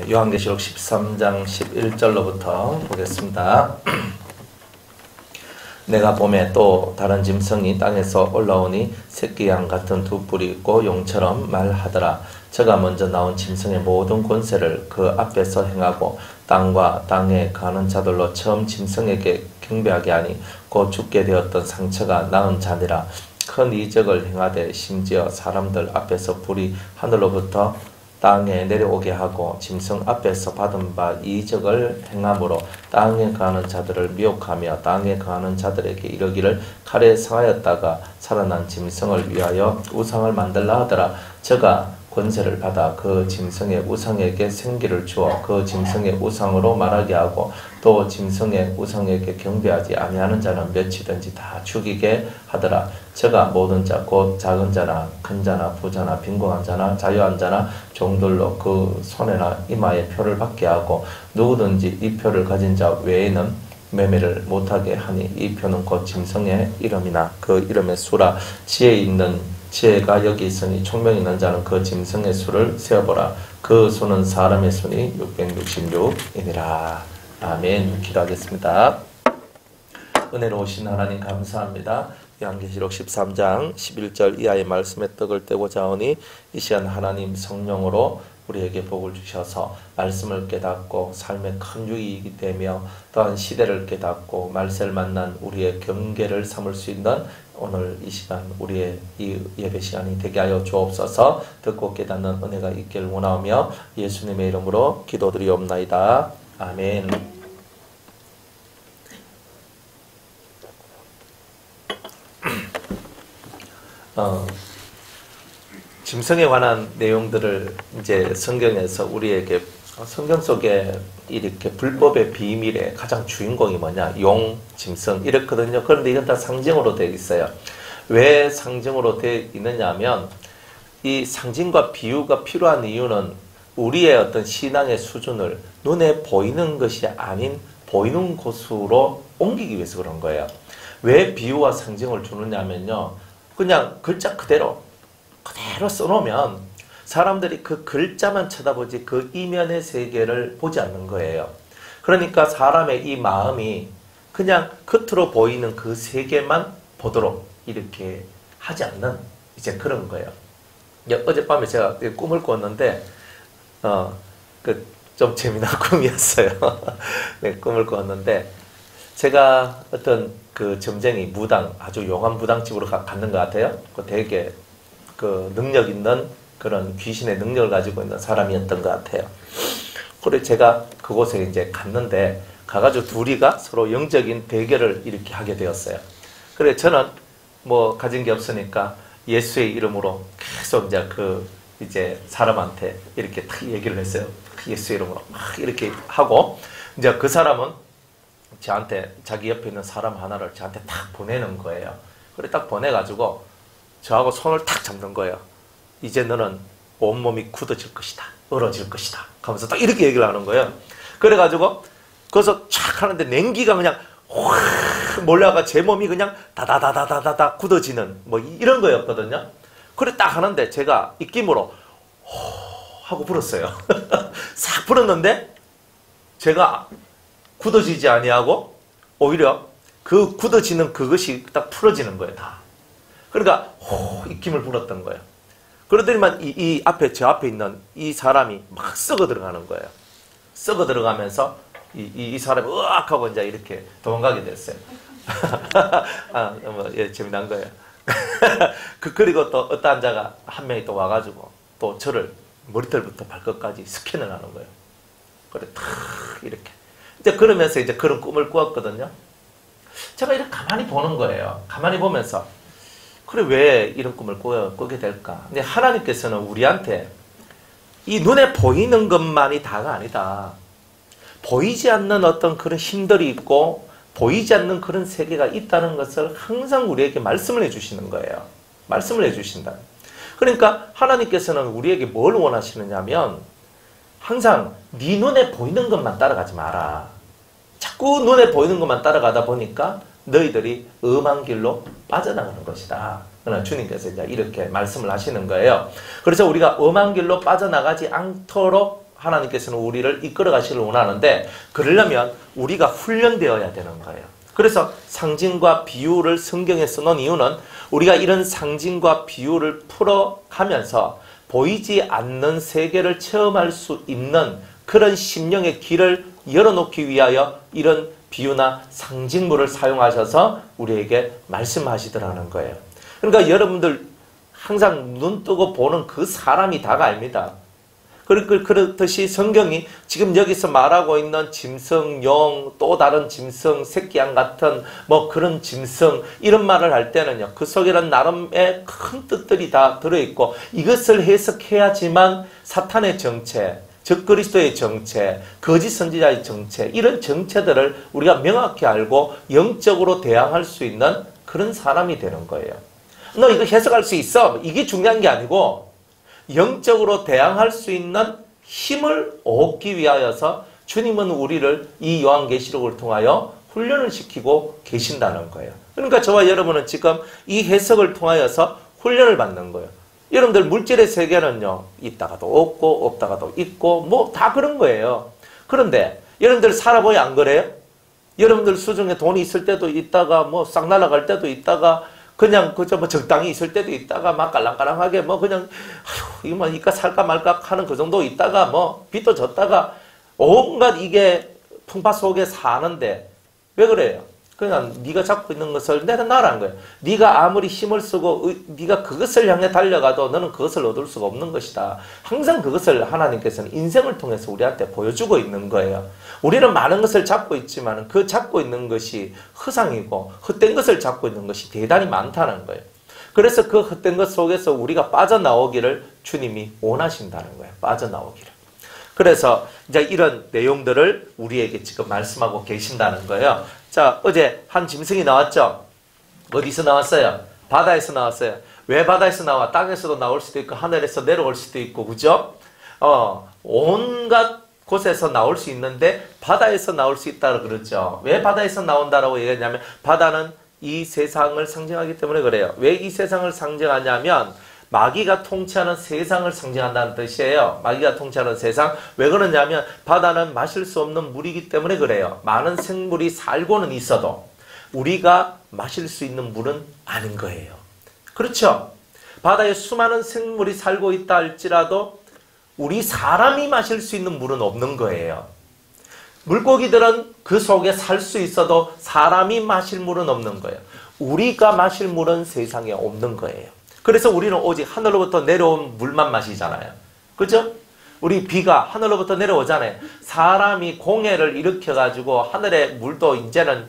요한계시록 13장 11절로부터 보겠습니다. 내가 봄에 또 다른 짐승이 땅에서 올라오니 새끼 양 같은 두 뿔이 있고 용처럼 말하더라. 저가 먼저 나온 짐승의 모든 권세를 그 앞에서 행하고 땅과 땅에 가는 자들로 처음 짐승에게 경배하게 하니 곧 죽게 되었던 상처가 나은 자니라. 큰 이적을 행하되 심지어 사람들 앞에서 불이 하늘로부터 땅에 내려오게 하고 짐승 앞에서 받은 바 이적을 행함으로 땅에 가는 자들을 미혹하며 땅에 가는 자들에게 이르기를 칼에 상하였다가 살아난 짐승을 위하여 우상을 만들라 하더라. 저가 권세를 받아 그 짐승의 우상에게 생기를 주어 그 짐승의 우상으로 말하게 하고 또 짐승의 우상에게 경배하지 아니하는 자는 몇이든지 다 죽이게 하더라. 저가 모든 자 곧 작은 자나 큰 자나 부자나 빈곤한 자나 자유한 자나 종들로 그 손에나 이마에 표를 받게 하고 누구든지 이 표를 가진 자 외에는 매매를 못하게 하니 이 표는 곧 짐승의 이름이나 그 이름의 수라. 지혜가 여기 있으니 총명 있는 자는 그 짐승의 수를 세어보라. 그 수는 사람의 수니 666이니라. 아멘. 기도하겠습니다. 은혜로우신 하나님 감사합니다. 요한계시록 13장 11절 이하의 말씀에 떡을 떼고자 하오니 이 시간 하나님 성령으로 우리에게 복을 주셔서 말씀을 깨닫고 삶에 큰 유익이 되며 또한 시대를 깨닫고 말세를 만난 우리의 경계를 삼을 수 있는 오늘 이 시간 우리의 이 예배 시간이 되게 하여 주옵소서. 듣고 깨닫는 은혜가 있기를 원하며 예수님의 이름으로 기도드리옵나이다. 아멘. 짐승에 관한 내용들을 이제 성경에서 우리에게 성경 속에 이렇게 불법의 비밀의 가장 주인공이 뭐냐? 용, 짐승 이렇거든요. 그런데 이건 다 상징으로 되어 있어요. 왜 상징으로 되어 있느냐 하면 이 상징과 비유가 필요한 이유는 우리의 어떤 신앙의 수준을 눈에 보이는 것이 아닌 보이는 곳으로 옮기기 위해서 그런 거예요. 왜 비유와 상징을 주느냐 하면요. 그냥 글자 그대로 써놓으면 사람들이 그 글자만 쳐다보지 그 이면의 세계를 보지 않는 거예요. 그러니까 사람의 이 마음이 그냥 겉으로 보이는 그 세계만 보도록 이렇게 하지 않는 이제 그런 거예요. 어젯밤에 제가 꿈을 꿨는데 좀 재미난 꿈이었어요. 네, 꿈을 꿨는데 제가 어떤 그 점쟁이 무당 아주 용한 무당집으로 갔는 것 같아요. 그 되게 그 능력 있는 그런 귀신의 능력을 가지고 있는 사람이었던 것 같아요. 그래서 제가 그곳에 이제 갔는데 가가지고 둘이가 서로 영적인 대결을 이렇게 하게 되었어요. 그래서 저는 뭐 가진 게 없으니까 예수의 이름으로 계속 이제 사람한테 이렇게 탁 얘기를 했어요. 예수의 이름으로 막 이렇게 하고 이제 그 사람은 저한테 자기 옆에 있는 사람 하나를 저한테 탁 보내는 거예요. 그래 딱 보내가지고 저하고 손을 탁 잡는 거예요. 이제 너는 온몸이 굳어질 것이다. 얼어질 것이다. 하면서 딱 이렇게 얘기를 하는 거예요. 그래가지고 거기서 촥 하는데 냉기가 그냥 확 몰려가 제 몸이 그냥 다다다다다다 굳어지는 뭐 이런 거였거든요. 그래 딱 하는데 제가 입김으로 하고 불었어요. 싹 불었는데 제가 굳어지지 아니하고 오히려 그 굳어지는 그것이 딱 풀어지는 거예요. 다. 그러니까 입김을 불었던 거예요. 그러더니만 저 앞에 있는 이 사람이 막 썩어 들어가는 거예요. 썩어 들어가면서 이 사람이 으악 하고 이제 이렇게 도망가게 됐어요. 재미난 거예요. 그리고 또 어떤 자가 한 명이 또 와가지고 또 저를 머리털부터 발끝까지 스캔을 하는 거예요. 그래 탁 이렇게. 이제 그러면서 이제 그런 꿈을 꾸었거든요. 제가 이렇게 가만히 보는 거예요. 가만히 보면서 그래 왜 이런 꿈을 꾸게 될까? 근데 하나님께서는 우리한테 이 눈에 보이는 것만이 다가 아니다. 보이지 않는 어떤 그런 힘들이 있고 보이지 않는 그런 세계가 있다는 것을 항상 우리에게 말씀을 해주시는 거예요. 말씀을 해주신다. 그러니까 하나님께서는 우리에게 뭘 원하시느냐 하면 항상 네 눈에 보이는 것만 따라가지 마라. 자꾸 눈에 보이는 것만 따라가다 보니까 너희들이 엄한 길로 빠져나가는 것이다. 주님께서 이제 이렇게 말씀을 하시는 거예요. 그래서 우리가 엄한 길로 빠져나가지 않도록 하나님께서는 우리를 이끌어 가시길 원하는데, 그러려면 우리가 훈련되어야 되는 거예요. 그래서 상징과 비유를 성경에 써놓은 이유는 우리가 이런 상징과 비유를 풀어가면서 보이지 않는 세계를 체험할 수 있는 그런 심령의 길을 열어놓기 위하여 이런 비유나 상징물을 사용하셔서 우리에게 말씀하시더라는 거예요. 그러니까 여러분들 항상 눈 뜨고 보는 그 사람이 다가 아닙니다. 그렇듯이 성경이 지금 여기서 말하고 있는 짐승, 용, 또 다른 짐승, 새끼양 같은 뭐 그런 짐승, 이런 말을 할 때는요, 그 속에는 나름의 큰 뜻들이 다 들어있고, 이것을 해석해야지만 사탄의 정체, 즉 그리스도의 정체, 거짓 선지자의 정체, 이런 정체들을 우리가 명확히 알고 영적으로 대항할 수 있는 그런 사람이 되는 거예요. 너 이거 해석할 수 있어? 이게 중요한 게 아니고 영적으로 대항할 수 있는 힘을 얻기 위하여서 주님은 우리를 이 요한계시록을 통하여 훈련을 시키고 계신다는 거예요. 그러니까 저와 여러분은 지금 이 해석을 통하여서 훈련을 받는 거예요. 여러분들 물질의 세계는요, 있다가도 없고 없다가도 있고 뭐 다 그런 거예요. 그런데 여러분들 살아보니 안 그래요? 여러분들 수중에 돈이 있을 때도 있다가 뭐 싹 날아갈 때도 있다가 그냥 그저 뭐 적당히 있을 때도 있다가 막 깔랑깔랑하게 뭐 그냥 아휴 이거 뭐 이까 살까 말까 하는 그 정도 있다가 뭐 빚도 졌다가 온갖 이게 풍파 속에 사는데 왜 그래요? 그냥 네가 잡고 있는 것을 내가 나라는 거예요. 네가 아무리 힘을 쓰고 네가 그것을 향해 달려가도 너는 그것을 얻을 수가 없는 것이다. 항상 그것을 하나님께서는 인생을 통해서 우리한테 보여주고 있는 거예요. 우리는 많은 것을 잡고 있지만 그 잡고 있는 것이 허상이고 헛된 것을 잡고 있는 것이 대단히 많다는 거예요. 그래서 그 헛된 것 속에서 우리가 빠져나오기를 주님이 원하신다는 거예요. 빠져나오기를. 그래서 이제 이런 내용들을 우리에게 지금 말씀하고 계신다는 거예요. 자, 어제 한 짐승이 나왔죠? 어디서 나왔어요? 바다에서 나왔어요. 왜 바다에서 나와? 땅에서도 나올 수도 있고 하늘에서 내려올 수도 있고, 그죠? 온갖 곳에서 나올 수 있는데 바다에서 나올 수 있다고 그러죠. 왜 바다에서 나온다라고 얘기했냐면 바다는 이 세상을 상징하기 때문에 그래요. 왜 이 세상을 상징하냐면 마귀가 통치하는 세상을 상징한다는 뜻이에요. 마귀가 통치하는 세상. 왜 그러냐면 바다는 마실 수 없는 물이기 때문에 그래요. 많은 생물이 살고는 있어도 우리가 마실 수 있는 물은 아닌 거예요. 그렇죠? 바다에 수많은 생물이 살고 있다 할지라도 우리 사람이 마실 수 있는 물은 없는 거예요. 물고기들은 그 속에 살 수 있어도 사람이 마실 물은 없는 거예요. 우리가 마실 물은 세상에 없는 거예요. 그래서 우리는 오직 하늘로부터 내려온 물만 마시잖아요. 그죠? 우리 비가 하늘로부터 내려오잖아요. 사람이 공해를 일으켜가지고 하늘의 물도 이제는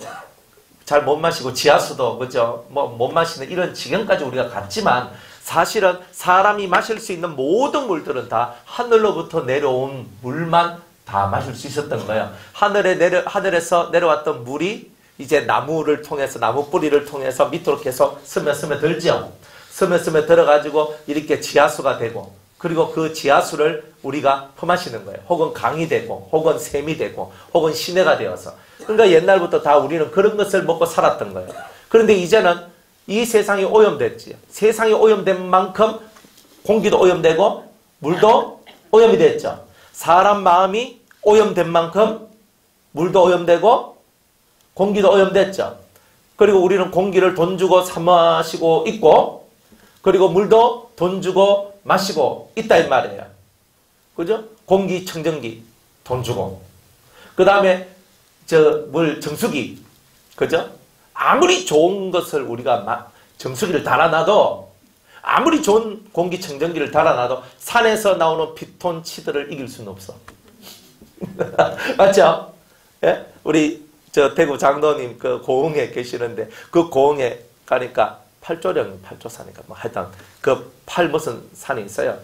잘 못 마시고 지하수도 그죠? 뭐 못 마시는 이런 지경까지 우리가 갔지만 사실은 사람이 마실 수 있는 모든 물들은 다 하늘로부터 내려온 물만 다 마실 수 있었던 거예요. 하늘에서 내려왔던 물이 이제 나무를 통해서 나무 뿌리를 통해서 밑으로 계속 스며들죠. 스며 들어가지고 이렇게 지하수가 되고 그리고 그 지하수를 우리가 퍼마시는 거예요. 혹은 강이 되고 혹은 샘이 되고 혹은 시내가 되어서. 그러니까 옛날부터 다 우리는 그런 것을 먹고 살았던 거예요. 그런데 이제는 이 세상이 오염됐지. 세상이 오염된 만큼 공기도 오염되고 물도 오염이 됐죠. 사람 마음이 오염된 만큼 물도 오염되고 공기도 오염됐죠. 그리고 우리는 공기를 돈 주고 사 마시고 있고 그리고 물도 돈 주고 마시고 있다 이 말이에요. 그죠? 공기청정기 돈 주고 그 다음에 물 정수기 그죠? 아무리 좋은 것을 우리가 정수기를 달아놔도 아무리 좋은 공기청정기를 달아놔도 산에서 나오는 피톤치드를 이길 수는 없어. 맞죠? 예? 우리 대구 장로님 그 고흥에 계시는데 그 고흥에 가니까 팔조산인가 뭐 하여튼 그 무슨 산이 있어요.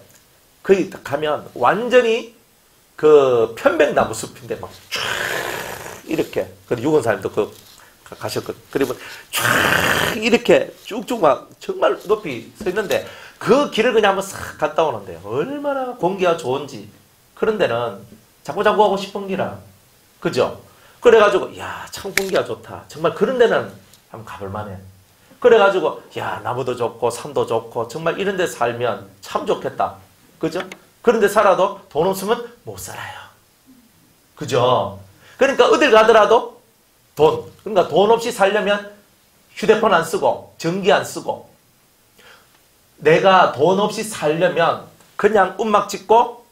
거기 가면 완전히 그 편백나무 숲인데 막 쫙 이렇게 그 유건사님도 그 가셨거든. 그리고 쫙 이렇게 쭉쭉 막 정말 높이 서 있는데 그 길을 그냥 한번 싹 갔다 오는데 얼마나 공기가 좋은지 그런 데는 자꾸 하고 싶은 기라. 그죠? 그래가지고 야 참 공기가 좋다. 정말 그런 데는 한번 가볼 만해. 그래가지고 야 나무도 좋고 산도 좋고 정말 이런 데 살면 참 좋겠다. 그죠? 그런데 살아도 돈 없으면 못 살아요. 그죠? 그러니까 어딜 가더라도 돈. 그러니까 돈 없이 살려면 휴대폰 안 쓰고 전기 안 쓰고 내가 돈 없이 살려면 그냥 움막 짓고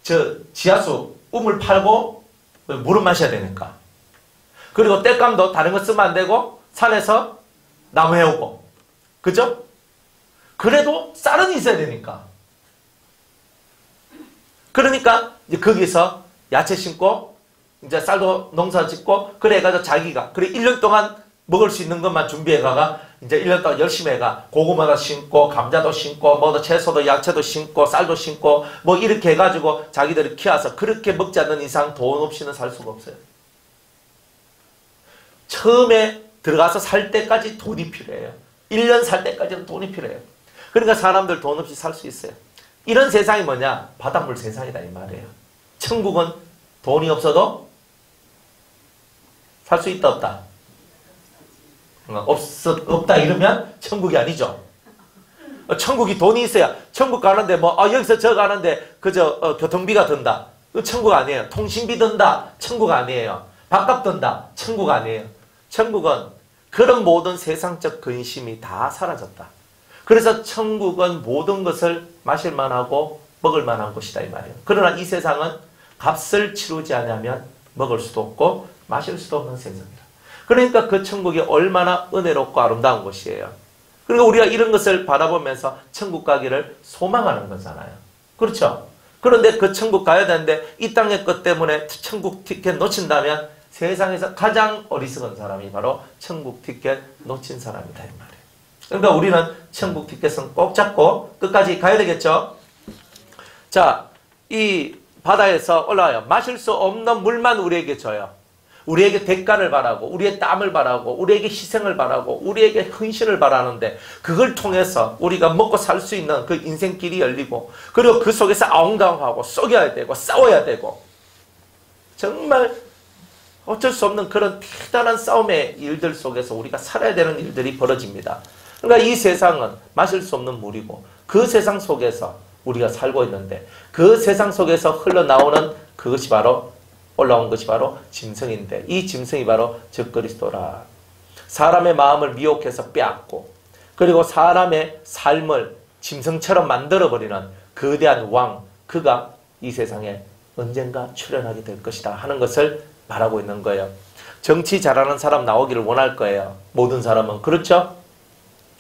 저 지하수 우물 팔고 물을 마셔야 되니까. 그리고 땔감도 다른 거 쓰면 안 되고 산에서 나무 해오고. 그죠? 그래도 쌀은 있어야 되니까. 그러니까 이제 거기서 야채 심고 이제 쌀도 농사 짓고 그래 해가지고 자기가 그래 1년 동안 먹을 수 있는 것만 준비해가가 이제 1년 동안 열심히 해가 고구마도 심고 감자도 심고 뭐도 채소도 야채도 심고 쌀도 심고 뭐 이렇게 해가지고 자기들이 키워서 그렇게 먹지 않는 이상 돈 없이는 살 수가 없어요. 처음에 들어가서 살 때까지 돈이 필요해요. 1년 살 때까지는 돈이 필요해요. 그러니까 사람들 돈 없이 살 수 있어요. 이런 세상이 뭐냐? 바닷물 세상이다 이 말이에요. 천국은 돈이 없어도 살 수 있다 없다? 없다 이러면 천국이 아니죠. 천국이 돈이 있어야 천국 가는데 뭐 여기서 저 가는데 그저 교통비가 든다. 천국 아니에요. 통신비 든다. 천국 아니에요. 밥값 든다. 천국 아니에요. 천국은 그런 모든 세상적 근심이 다 사라졌다. 그래서 천국은 모든 것을 마실 만하고 먹을 만한 곳이다 이 말이에요. 그러나 이 세상은 값을 치르지 않으면 먹을 수도 없고 마실 수도 없는 세상이다. 그러니까 그 천국이 얼마나 은혜롭고 아름다운 곳이에요. 그러니까 우리가 이런 것을 바라보면서 천국 가기를 소망하는 거잖아요. 그렇죠? 그런데 그 천국 가야 되는데 이 땅의 것 때문에 천국 티켓 놓친다면 세상에서 가장 어리석은 사람이 바로 천국 티켓 놓친 사람이다 이 말이에요. 그러니까 우리는 천국 티켓은 꼭 잡고 끝까지 가야 되겠죠? 자, 이 바다에서 올라와요. 마실 수 없는 물만 우리에게 줘요. 우리에게 대가를 바라고 우리의 땀을 바라고 우리에게 희생을 바라고 우리에게 헌신을 바라는데 그걸 통해서 우리가 먹고 살 수 있는 그 인생길이 열리고 그리고 그 속에서 아웅다웅하고 속여야 되고 싸워야 되고 정말 어쩔 수 없는 그런 대단한 싸움의 일들 속에서 우리가 살아야 되는 일들이 벌어집니다. 그러니까 이 세상은 마실 수 없는 물이고 그 세상 속에서 우리가 살고 있는데 그 세상 속에서 흘러나오는 그것이 바로 올라온 것이 바로 짐승인데 이 짐승이 바로 적그리스도라. 사람의 마음을 미혹해서 빼앗고 그리고 사람의 삶을 짐승처럼 만들어버리는 거대한 왕 그가 이 세상에 언젠가 출현하게 될 것이다 하는 것을 말하고 있는 거예요. 정치 잘하는 사람 나오기를 원할 거예요. 모든 사람은. 그렇죠?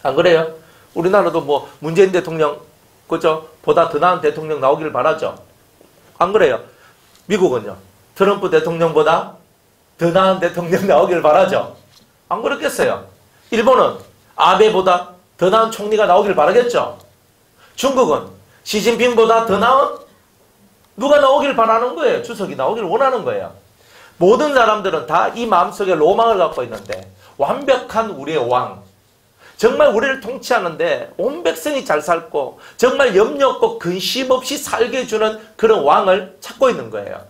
안 그래요? 우리나라도 뭐 문재인 대통령 그죠? 보다 더 나은 대통령 나오기를 바라죠. 안 그래요? 미국은요? 트럼프 대통령보다 더 나은 대통령 나오기를 바라죠. 안 그렇겠어요? 일본은 아베보다 더 나은 총리가 나오기를 바라겠죠. 중국은 시진핑보다 더 나은 누가 나오기를 바라는 거예요. 주석이 나오기를 원하는 거예요. 모든 사람들은 다 이 마음속에 로망을 갖고 있는데 완벽한 우리의 왕 정말 우리를 통치하는데 온 백성이 잘 살고 정말 염려 없고 근심 없이 살게 해주는 그런 왕을 찾고 있는 거예요.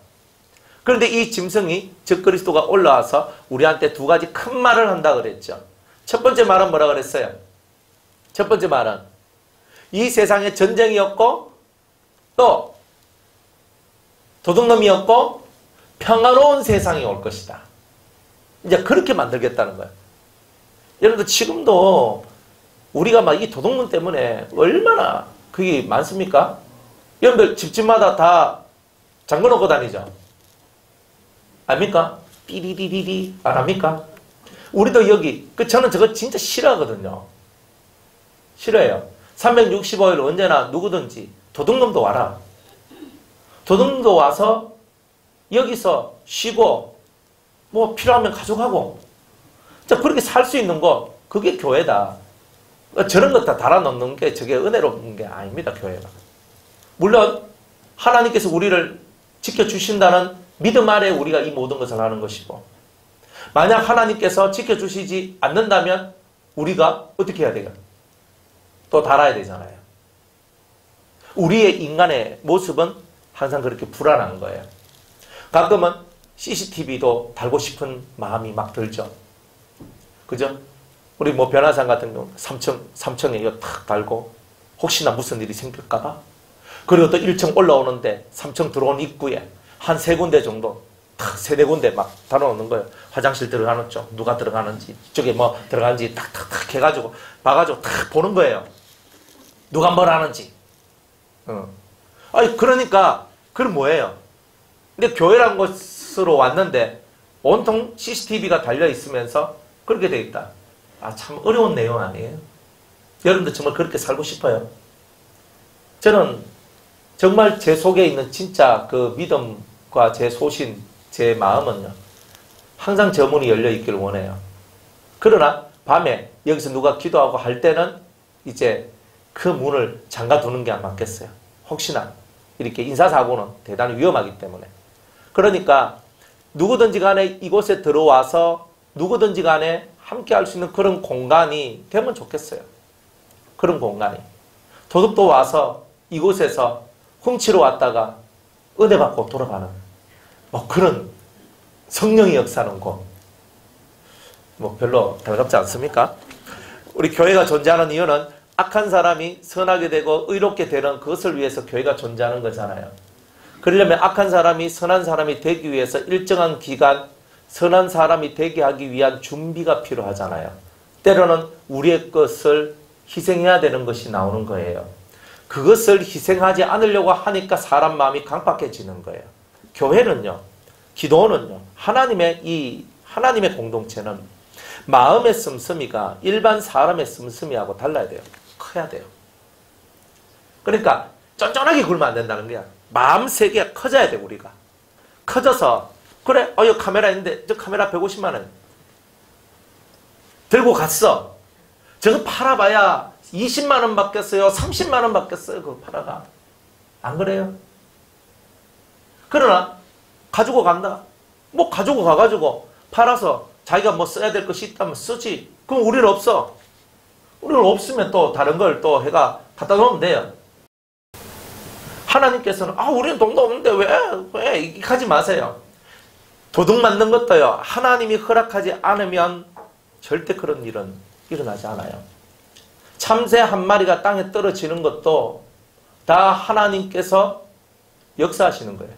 그런데 이 짐승이 적그리스도가 올라와서 우리한테 두 가지 큰 말을 한다 그랬죠. 첫 번째 말은 뭐라 그랬어요? 첫 번째 말은 이 세상에 전쟁이 없고 또 도둑놈이 없고 평화로운 세상이 올 것이다. 이제 그렇게 만들겠다는 거예요. 여러분들 지금도 우리가 막 이 도둑놈 때문에 얼마나 그게 많습니까? 여러분들 집집마다 다 잠궈놓고 다니죠. 압니까? 삐리리리리 안 합니까? 우리도 여기 저는 저거 진짜 싫어하거든요. 싫어해요. 365일 언제나 누구든지 도둑놈도 와라. 도둑놈도 와서 여기서 쉬고 뭐 필요하면 가져가고 자 그렇게 살 수 있는 거 그게 교회다. 저런 것 다 달아놓는 게 저게 은혜로운 게 아닙니다. 교회가. 물론 하나님께서 우리를 지켜주신다는 믿음 아래 우리가 이 모든 것을 하는 것이고 만약 하나님께서 지켜주시지 않는다면 우리가 어떻게 해야 돼요? 또 달아야 되잖아요. 우리의 인간의 모습은 항상 그렇게 불안한 거예요. 가끔은 CCTV도 달고 싶은 마음이 막 들죠. 그죠? 우리 뭐 변화산 같은 경우 3층에 이거 탁 달고 혹시나 무슨 일이 생길까봐. 그리고 또 1층 올라오는데 3층 들어온 입구에 한 3군데 정도 탁 3-4군데 막 달아놓는 거예요. 화장실 들어가는 쪽, 누가 들어가는지, 이쪽에 뭐 들어가는지 탁탁탁 해가지고 봐가지고 탁 보는 거예요. 누가 뭘 하는지. 아니 그러니까 그건 뭐예요? 근데 교회란 곳으로 왔는데 온통 CCTV가 달려 있으면서 그렇게 돼 있다. 아, 참 어려운 내용 아니에요? 여러분들 정말 그렇게 살고 싶어요? 저는 정말 제 속에 있는 진짜 그 믿음과 제 소신, 제 마음은요, 항상 저 문이 열려 있기를 원해요. 그러나 밤에 여기서 누가 기도하고 할 때는 이제 그 문을 잠가 두는 게 안 맞겠어요. 혹시나 이렇게 인사사고는 대단히 위험하기 때문에. 그러니까 누구든지 간에 이곳에 들어와서 누구든지 간에 함께 할 수 있는 그런 공간이 되면 좋겠어요. 그런 공간이. 도둑도 와서 이곳에서 훔치러 왔다가 은혜 받고 돌아가는 뭐 그런 성령의 역사는 곳. 뭐 별로 달갑지 않습니까? 우리 교회가 존재하는 이유는 악한 사람이 선하게 되고 의롭게 되는 그것을 위해서 교회가 존재하는 거잖아요. 그러려면 악한 사람이 선한 사람이 되기 위해서 일정한 기간 선한 사람이 되게 하기 위한 준비가 필요하잖아요. 때로는 우리의 것을 희생해야 되는 것이 나오는 거예요. 그것을 희생하지 않으려고 하니까 사람 마음이 강박해지는 거예요. 교회는요, 기도는요, 하나님의 공동체는 마음의 씀씀이가 일반 사람의 씀씀이하고 달라야 돼요. 커야 돼요. 그러니까 쫀쫀하게 굴면 안 된다는 거야. 마음 세계가 커져야 돼, 우리가. 커져서 그래, 여기 카메라 있는데 저 카메라 150만 원 들고 갔어. 저거 팔아봐야 20만 원 받겠어요, 30만 원 받겠어요, 그거 팔아가. 안 그래요? 그러나 가지고 간다. 뭐 가지고 가가지고 팔아서 자기가 뭐 써야 될 것이 있다면 쓰지. 그럼 우리는 없어. 우리는 없으면 또 다른 걸 또 해가 갖다 놓으면 돼요. 하나님께서는 우리는 돈도 없는데 왜 이렇게 하지 마세요. 도둑 맞는 것도요, 하나님이 허락하지 않으면 절대 그런 일은 일어나지 않아요. 참새 한 마리가 땅에 떨어지는 것도 다 하나님께서 역사하시는 거예요.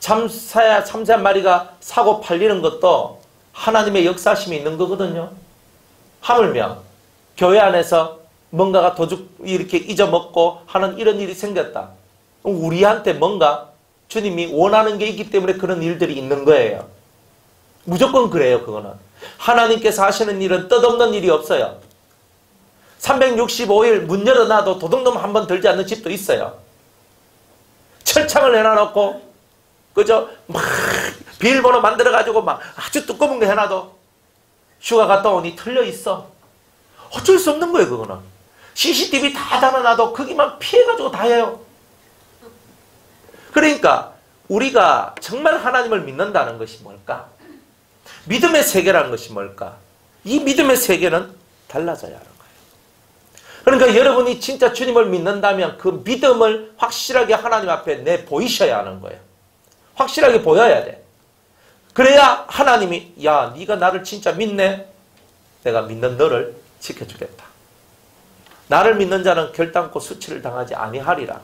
참새 한 마리가 사고 팔리는 것도 하나님의 역사심이 있는 거거든요. 하물며 교회 안에서 뭔가가 도둑 이렇게 잊어먹고 하는 이런 일이 생겼다. 우리한테 뭔가 주님이 원하는 게 있기 때문에 그런 일들이 있는 거예요. 무조건 그래요, 그거는. 하나님께서 하시는 일은 뜻없는 일이 없어요. 365일 문 열어놔도 도둑놈 한 번 들지 않는 집도 있어요. 철창을 해놔놓고, 그죠? 막 비밀번호 만들어가지고 막 아주 두꺼운 거 해놔도 휴가 갔다 오니 틀려있어. 어쩔 수 없는 거예요, 그거는. CCTV 다 달아놔도 거기만 피해가지고 다 해요. 그러니까 우리가 정말 하나님을 믿는다는 것이 뭘까? 믿음의 세계라는 것이 뭘까? 이 믿음의 세계는 달라져야 하는 거예요. 그러니까 여러분이 진짜 주님을 믿는다면 그 믿음을 확실하게 하나님 앞에 내보이셔야 하는 거예요. 확실하게 보여야 돼. 그래야 하나님이 야, 네가 나를 진짜 믿네? 내가 믿는 너를 지켜주겠다. 나를 믿는 자는 결단코 수치를 당하지 아니하리라.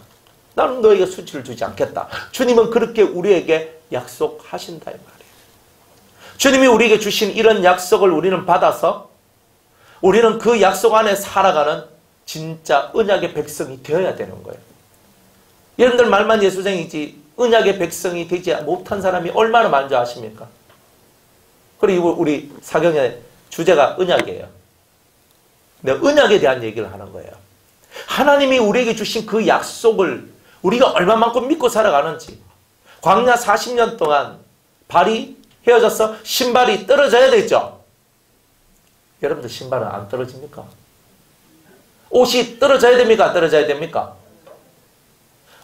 나는 너에게 수치를 주지 않겠다. 주님은 그렇게 우리에게 약속하신다 이 말이에요. 주님이 우리에게 주신 이런 약속을 우리는 받아서 우리는 그 약속 안에 살아가는 진짜 언약의 백성이 되어야 되는 거예요. 여러분들 말만 예수쟁이지 언약의 백성이 되지 못한 사람이 얼마나 많은 줄 아십니까? 그리고 우리 사경의 주제가 언약이에요. 내가 언약에 대한 얘기를 하는 거예요. 하나님이 우리에게 주신 그 약속을 우리가 얼마만큼 믿고 살아가는지. 광야 40년 동안 발이 헤어져서 신발이 떨어져야 되죠. 여러분들 신발은 안 떨어집니까? 옷이 떨어져야 됩니까? 안 떨어져야 됩니까?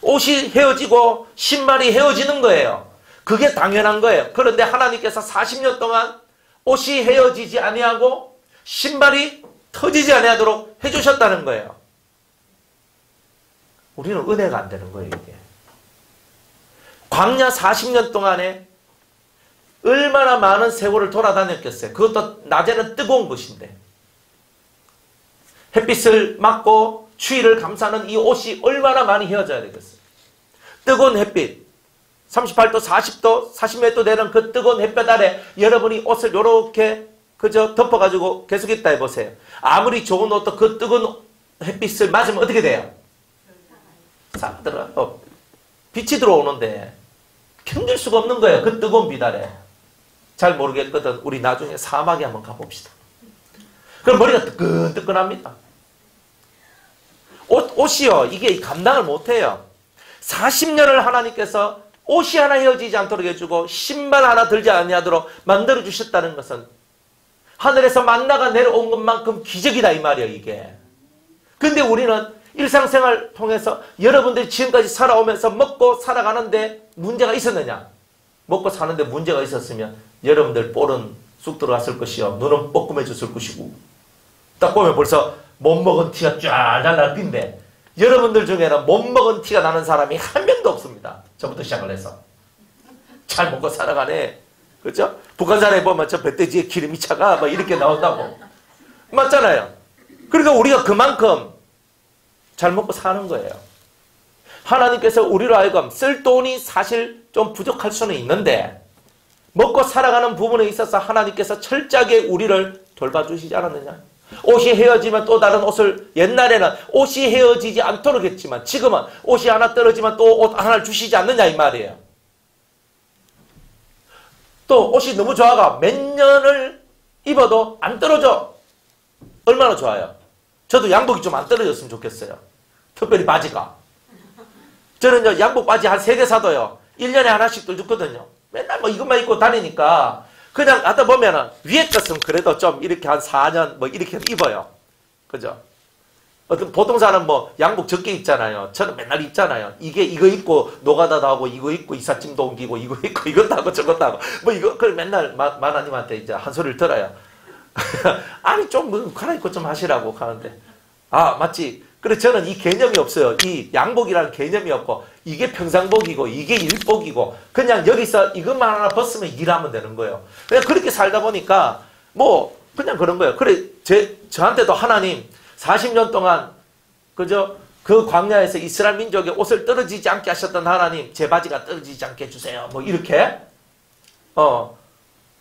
옷이 헤어지고 신발이 헤어지는 거예요. 그게 당연한 거예요. 그런데 하나님께서 40년 동안 옷이 헤어지지 아니하고 신발이 터지지 아니하도록 해주셨다는 거예요. 우리는 은혜가 안 되는 거예요, 이게. 광야 40년 동안에 얼마나 많은 세월을 돌아다녔겠어요. 그것도 낮에는 뜨거운 것인데. 햇빛을 맞고 추위를 감싸는 이 옷이 얼마나 많이 헤어져야 되겠어요. 뜨거운 햇빛, 38도, 40도, 40몇 도 되는 그 뜨거운 햇볕 아래 여러분이 옷을 이렇게 그저 덮어가지고 계속 있다 해보세요. 아무리 좋은 옷도 그 뜨거운 햇빛을 맞으면 어떻게 돼요? 싹 들어가요. 빛이 들어오는데 견딜 수가 없는 거예요. 그 뜨거운 빛 아래. 잘 모르겠거든. 우리 나중에 사막에 한번 가봅시다. 그럼 머리가 뜨끈뜨끈합니다. 옷이요. 이게 감당을 못해요. 40년을 하나님께서 옷이 하나 헤어지지 않도록 해주고 신발 하나 들지 아니하도록 만들어주셨다는 것은 하늘에서 만나가 내려온 것만큼 기적이다 이 말이에요. 이게. 근데 우리는 일상생활 통해서 여러분들이 지금까지 살아오면서 먹고 살아가는데 문제가 있었느냐? 먹고 사는데 문제가 있었으면 여러분들 볼은 쑥 들어갔을 것이요. 눈은 뻐끔해졌을 것이고 딱 보면 벌써 못 먹은 티가 쫙 날날 핀데 여러분들 중에는 못 먹은 티가 나는 사람이 한 명도 없습니다. 저부터 시작을 해서. 잘 먹고 살아가네. 그렇죠? 북한 사람에 보면 저 뱃돼지에 기름이 차가 막 이렇게 나온다고. 맞잖아요. 그러니까 우리가 그만큼 잘 먹고 사는 거예요. 하나님께서 우리로 하여금 쓸 돈이 사실 좀 부족할 수는 있는데 먹고 살아가는 부분에 있어서 하나님께서 철저하게 우리를 돌봐주시지 않았느냐? 옷이 헤어지면 또 다른 옷을 옛날에는 옷이 헤어지지 않도록 했지만 지금은 옷이 하나 떨어지면 또 옷 하나를 주시지 않느냐 이 말이에요. 또 옷이 너무 좋아가 몇 년을 입어도 안 떨어져. 얼마나 좋아요. 저도 양복이 좀 안 떨어졌으면 좋겠어요. 특별히 바지가. 저는 양복 바지 한 3개 사도요. 1년에 하나씩들 줬거든요. 맨날 뭐 이것만 입고 다니니까 그냥 하다 보면은 위에 것은 그래도 좀 이렇게 한 4년 뭐 이렇게 입어요. 그죠? 어떤 보통 사람 뭐 양복 적게 입잖아요. 저는 맨날 입잖아요. 이거 입고 노가다도 하고 이거 입고 이삿짐도 옮기고 이거 입고 이것도 하고 저것도 하고 뭐 이거 그걸 맨날 마나님한테 이제 한 소리를 들어요. 아니 좀 뭐 갈아입고 좀 하시라고 하는데 아 맞지. 그래 저는 이 개념이 없어요. 이 양복이라는 개념이 없고 이게 평상복이고 이게 일복이고 그냥 여기서 이것만 하나 벗으면 일하면 되는 거예요. 그냥 그렇게 살다 보니까 뭐 그냥 그런 거예요. 그래 저한테도 하나님 40년 동안 그저 그 광야에서 이스라엘 민족의 옷을 떨어지지 않게 하셨던 하나님 제 바지가 떨어지지 않게 해주세요. 뭐 이렇게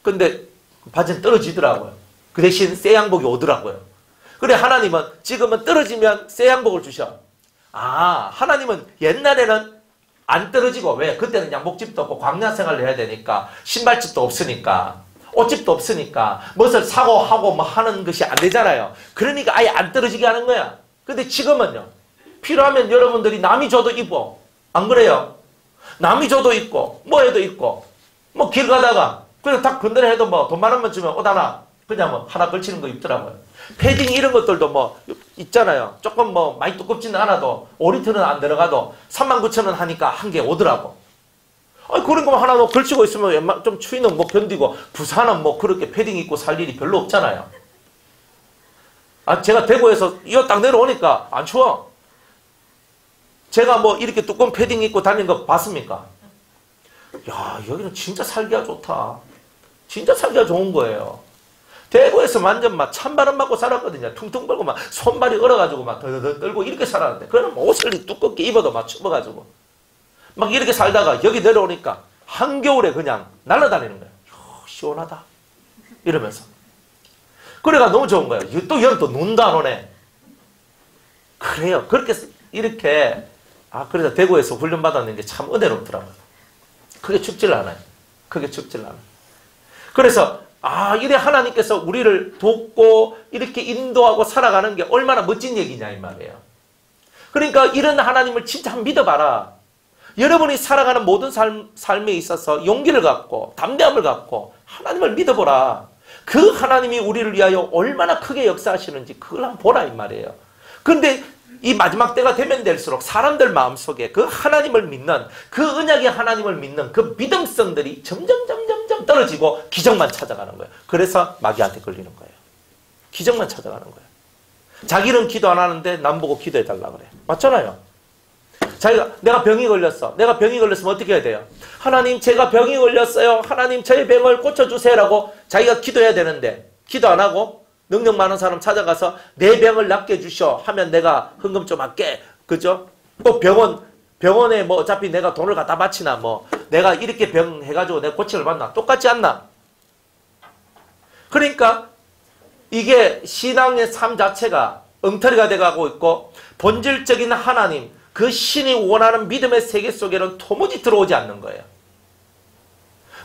근데 바지는 떨어지더라고요. 그 대신 새 양복이 오더라고요. 그래 하나님은 지금은 떨어지면 새 양복을 주셔. 아 하나님은 옛날에는 안 떨어지고 왜? 그때는 양복집도 없고 광야 생활을 해야 되니까 신발집도 없으니까 옷집도 없으니까 무엇을 사고 하고 뭐 하는 것이 안 되잖아요. 그러니까 아예 안 떨어지게 하는 거야. 근데 지금은요. 필요하면 여러분들이 남이 줘도 입어. 안 그래요? 남이 줘도 입고 뭐 해도 입고 뭐 길 가다가 그냥 딱 건드려도 뭐 돈 10,000원 주면 옷 하나 그냥 뭐 하나 걸치는 거 입더라고요. 패딩 이런 것들도 뭐 있잖아요. 조금 뭐 많이 두껍지는 않아도 5리터는 안 들어가도 39,000원 하니까 한 개 오더라고. 그런 거 하나 뭐 걸치고 있으면 좀 추위는 뭐 견디고 부산은 뭐 그렇게 패딩 입고 살 일이 별로 없잖아요. 제가 대구에서 이거 딱 내려오니까 안 추워. 제가 뭐 이렇게 두꺼운 패딩 입고 다니는 거 봤습니까? 야 여기는 진짜 살기가 좋다. 진짜 살기가 좋은 거예요. 대구에서 완전 막 찬바람 맞고 살았거든요. 퉁퉁 불고 막 손발이 얼어가지고 막 더더 떨고 이렇게 살았는데 그럼 옷을 두껍게 입어도 막 춥어가지고 막 이렇게 살다가 여기 내려오니까 한겨울에 그냥 날아다니는 거예요. 시원하다 이러면서 그래가 너무 좋은 거예요. 또 여름 또 눈도 안 오네. 그래요. 그렇게 이렇게 그래서 대구에서 훈련 받았는 게 참 은혜롭더라고요. 크게 춥질 않아요. 크게 춥질 않아요. 그래서 이래 하나님께서 우리를 돕고 이렇게 인도하고 살아가는 게 얼마나 멋진 얘기냐 이 말이에요. 그러니까 이런 하나님을 진짜 한번 믿어봐라. 여러분이 살아가는 모든 삶에 있어서 용기를 갖고 담대함을 갖고 하나님을 믿어보라. 그 하나님이 우리를 위하여 얼마나 크게 역사하시는지 그걸 한번 보라 이 말이에요. 그런데 이 마지막 때가 되면 될수록 사람들 마음속에 그 하나님을 믿는 그 언약의 하나님을 믿는 그 믿음성들이 점점 떨어지고 기적만 찾아가는 거예요. 그래서 마귀한테 걸리는 거예요. 기적만 찾아가는 거예요. 자기는 기도 안 하는데 남 보고 기도해달라 그래. 맞잖아요. 자기가 내가 병이 걸렸어. 내가 병이 걸렸으면 어떻게 해야 돼요? 하나님 제가 병이 걸렸어요. 하나님 저의 병을 고쳐주세요라고 자기가 기도해야 되는데 기도 안 하고 능력 많은 사람 찾아가서 내 병을 낫게 해주셔 하면 내가 헌금 좀 할게. 그죠? 또 병원에 뭐 어차피 내가 돈을 갖다 바치나 뭐 내가 이렇게 병 해가지고 내가 고침을 받나? 똑같지 않나? 그러니까 이게 신앙의 삶 자체가 엉터리가 돼가고 있고 본질적인 하나님 그 신이 원하는 믿음의 세계 속에는 도무지 들어오지 않는 거예요.